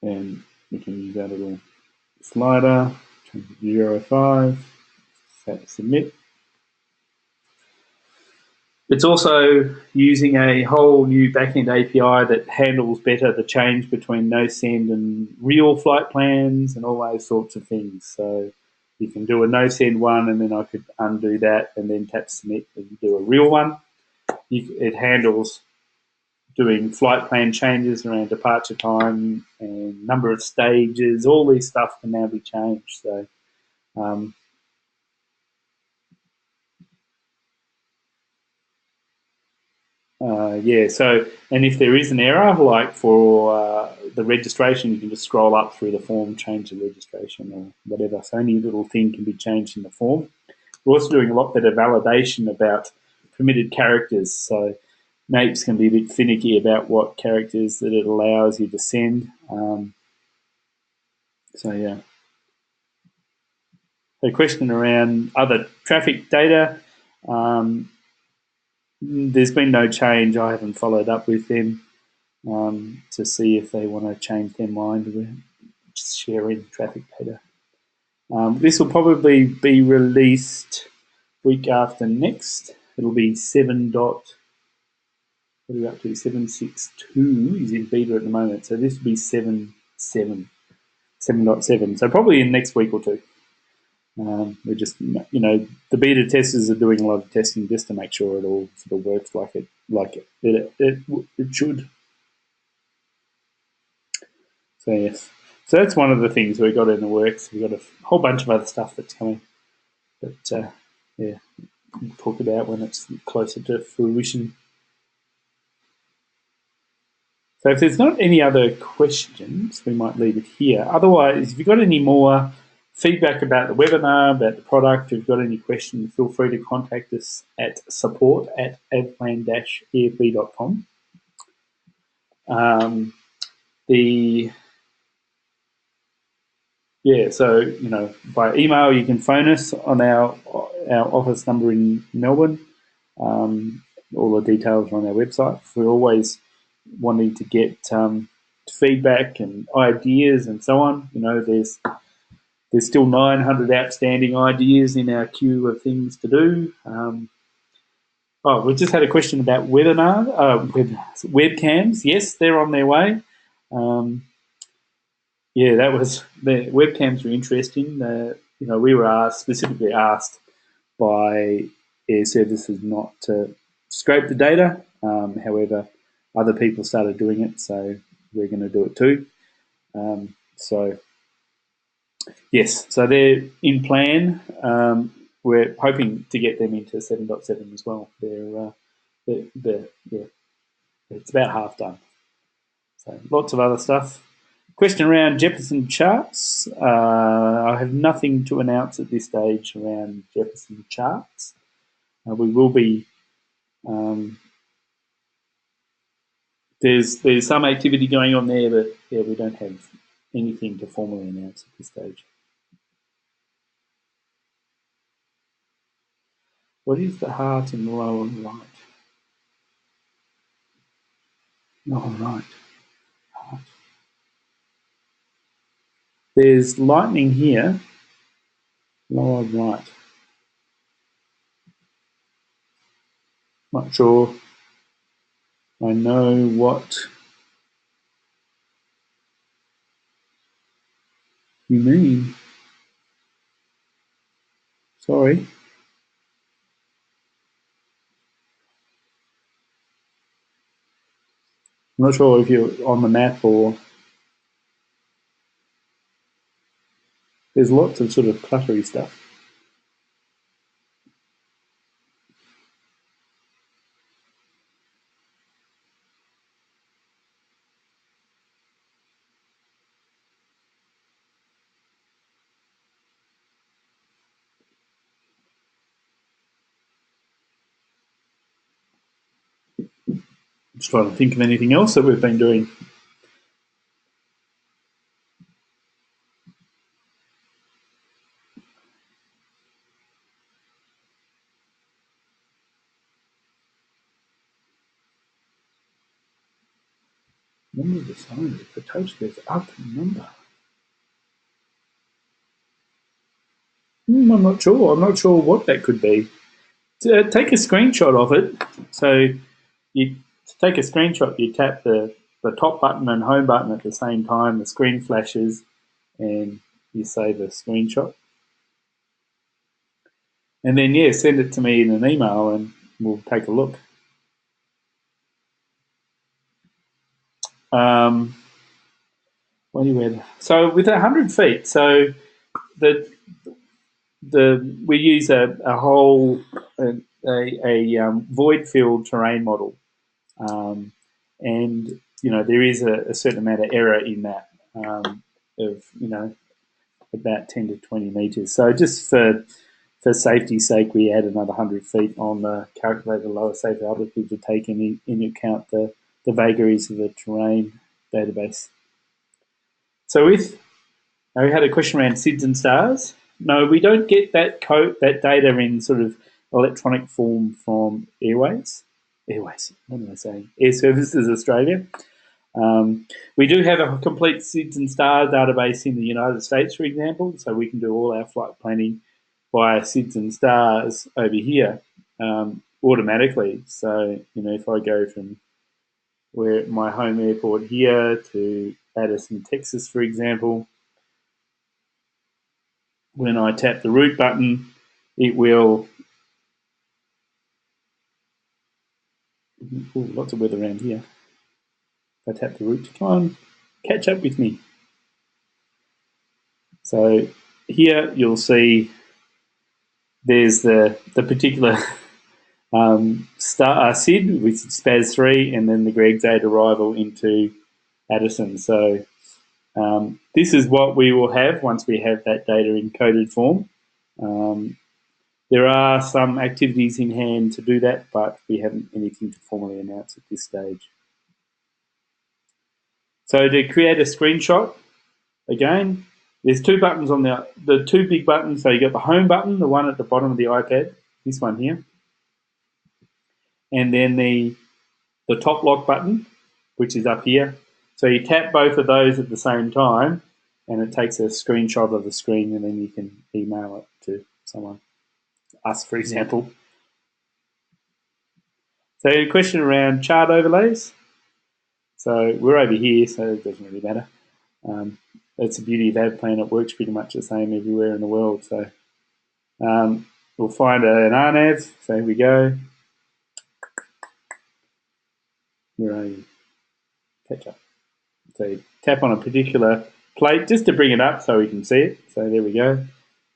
and we can use that little slider, change it to 0.5, set submit. It's also using a whole new backend API that handles better the change between no-send and real flight plans and all those sorts of things. So you can do a no-send one, and then I could undo that and then tap submit and do a real one. It handles doing flight plan changes around departure time and number of stages. All these stuff can now be changed. So yeah, so, and if there is an error, like for the registration, you can just scroll up through the form, change the registration or whatever. So any little thing can be changed in the form. We're also doing a lot better validation about permitted characters. So NAIPS can be a bit finicky about what characters that it allows you to send. So yeah. A question around other traffic data. There's been no change. I haven't followed up with them to see if they want to change their mind with just sharing traffic data. This will probably be released week after next. It'll be 7. What are we up to? 7.6.2 is in beta at the moment. So this will be 7.7. So probably in the next week or two. We're just, the beta testers are doing a lot of testing just to make sure it all sort of works like it should. So yes, so that's one of the things we got in the works. We've got a whole bunch of other stuff that's coming, but yeah, we'll talk about when it's closer to fruition. So if there's not any other questions, we might leave it here. Otherwise, if you've got any more feedback about the webinar, about the product, if you've got any questions, feel free to contact us at support@avplan-efb.com. So by email you can phone us on our office number in Melbourne. All the details are on our website. We're always wanting to get feedback and ideas and so on. There's still 900 outstanding ideas in our queue of things to do. We just had a question about webcams. Yes, they're on their way. The webcams were interesting. We were specifically asked by Air Services not to scrape the data. However, other people started doing it, so we're going to do it too. Yes, so they're in plan. We're hoping to get them into 7.7 as well. It's about half done. So lots of other stuff. Question around Jefferson charts. I have nothing to announce at this stage around Jefferson charts. We will be. There's some activity going on there, but yeah, we don't have anything to formally announce at this stage. What is the heart in the lower right? Lower right. Heart. There's lightning here. Lower right. Not sure I know what you mean. Sorry. I'm not sure if you're on the map or there's lots of sort of cluttery stuff. I'm just trying to think of anything else that we've been doing. Number of assignments, the total goes up in number. I'm not sure. I'm not sure what that could be. Take a screenshot of it. So you take a screenshot, you tap the top button and home button at the same time, the screen flashes, and you save a screenshot. And then, yeah, send it to me in an email and we'll take a look. What do you add? So with 100 feet, so the we use a whole void field terrain model, and there is a certain amount of error in that of about 10 to 20 meters. So just for safety's sake, we add another 100 feet on the calculated lower safe altitude to take in account the vagaries of the terrain database. So we had a question around SIDS and stars. No, we don't get that data in sort of electronic form from Airways. What am I saying? Air Services Australia. We do have a complete SIDS and stars database in the United States, for example, so we can do all our flight planning via SIDS and stars over here automatically. So, if I go from my home airport here to Addison, Texas, for example, when I tap the route button, it will... Ooh, lots of weather around here. If I tap the route, come on, catch up with me. So here you'll see there's the particular SID, which is SPAS 3, and then the Greg's 8 arrival into Addison. So this is what we will have once we have that data in coded form. There are some activities in hand to do that, but we haven't anything to formally announce at this stage. So to create a screenshot, again, there's two buttons on the two big buttons. So you got the home button, the one at the bottom of the iPad, this one here, and then the top lock button, which is up here. So you tap both of those at the same time, and it takes a screenshot of the screen, and then you can email it to someone, us, for example. So a question around chart overlays. So we're over here, so it doesn't really matter. That's the beauty of AvPlan. It works pretty much the same everywhere in the world. So we'll find an RNAV. So here we go. Where are you? Catch up. So you tap on a particular plate just to bring it up so we can see it. So there we go.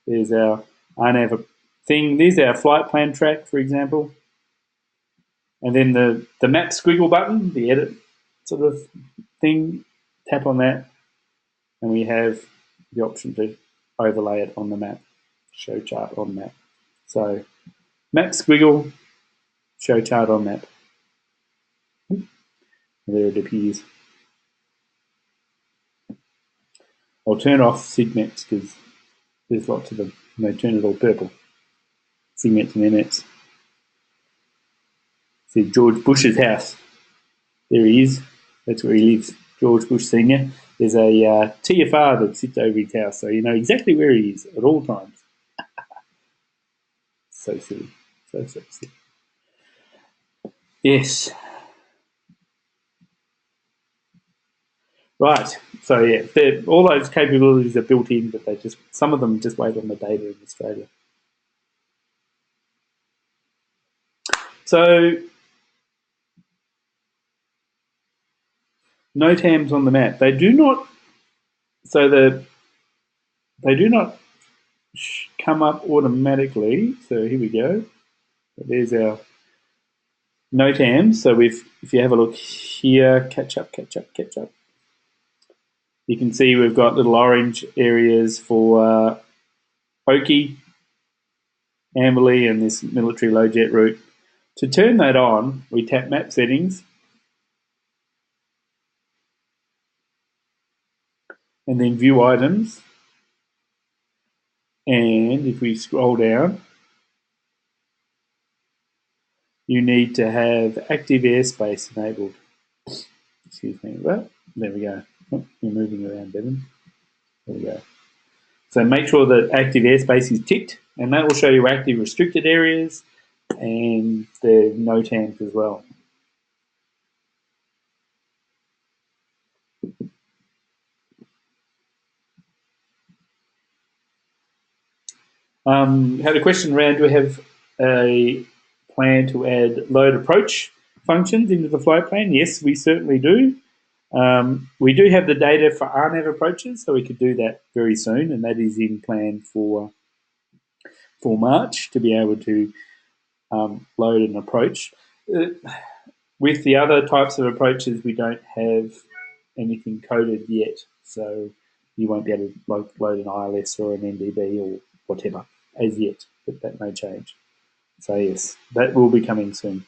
There's our RNAV thing. There's our flight plan track, for example. And then the map squiggle button, the edit sort of thing, tap on that, and we have the option to overlay it on the map, show chart on map. So map squiggle, show chart on map. There it appears. I'll turn off SIGMETs because there's lots of them, and they turn it all purple. SIGMETs and MMETs. See George Bush's house. There he is. That's where he lives. George Bush Senior. There's a TFR that sits over his house, so you know exactly where he is at all times. So silly. So silly. Yes. Right. So yeah, all those capabilities are built in, but some of them just wait on the data in Australia. So no TAMs on the map. They do not. So they do not come up automatically. So here we go. There's our no TAMs. So if you have a look here, catch up. You can see we've got little orange areas for Oki, Amberley, and this military low jet route. To turn that on, we tap map settings and then view items. And if we scroll down, you need to have active airspace enabled. Excuse me. Well, there we go. Oh, you're moving around, Bevan. There we go. So make sure that active airspace is ticked, and that will show you active restricted areas and the no TAMs as well. Had a question around, do we have a plan to add load approach functions into the flight plan? Yes, we certainly do. We do have the data for RNAV approaches, so we could do that very soon, and that is in plan for March to be able to load an approach. With the other types of approaches, we don't have anything coded yet, so you won't be able to load an ILS or an NDB or whatever as yet, but that may change. So yes, that will be coming soon.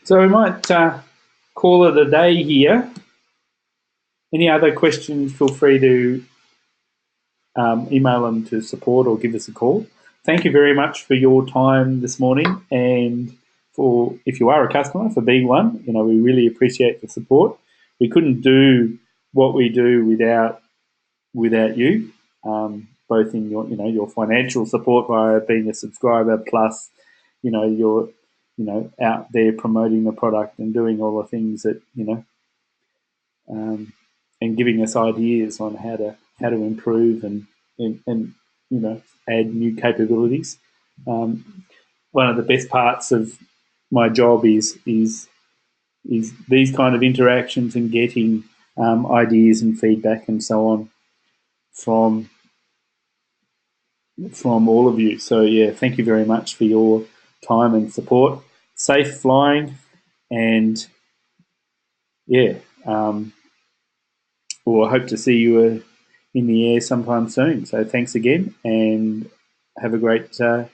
So we might call it a day here. Any other questions, feel free to email them to support or give us a call. Thank you very much for your time this morning, and for, if you are a customer, for being one. We really appreciate the support. We couldn't do what we do without you, both in your financial support via being a subscriber, plus you're out there promoting the product and doing all the things that and giving us ideas on how to improve and add new capabilities. One of the best parts of my job is these kind of interactions and getting ideas and feedback and so on from all of you. So yeah, thank you very much for your time and support. Safe flying, and yeah, we'll hope to see you in the air sometime soon. So thanks again, and have a great day.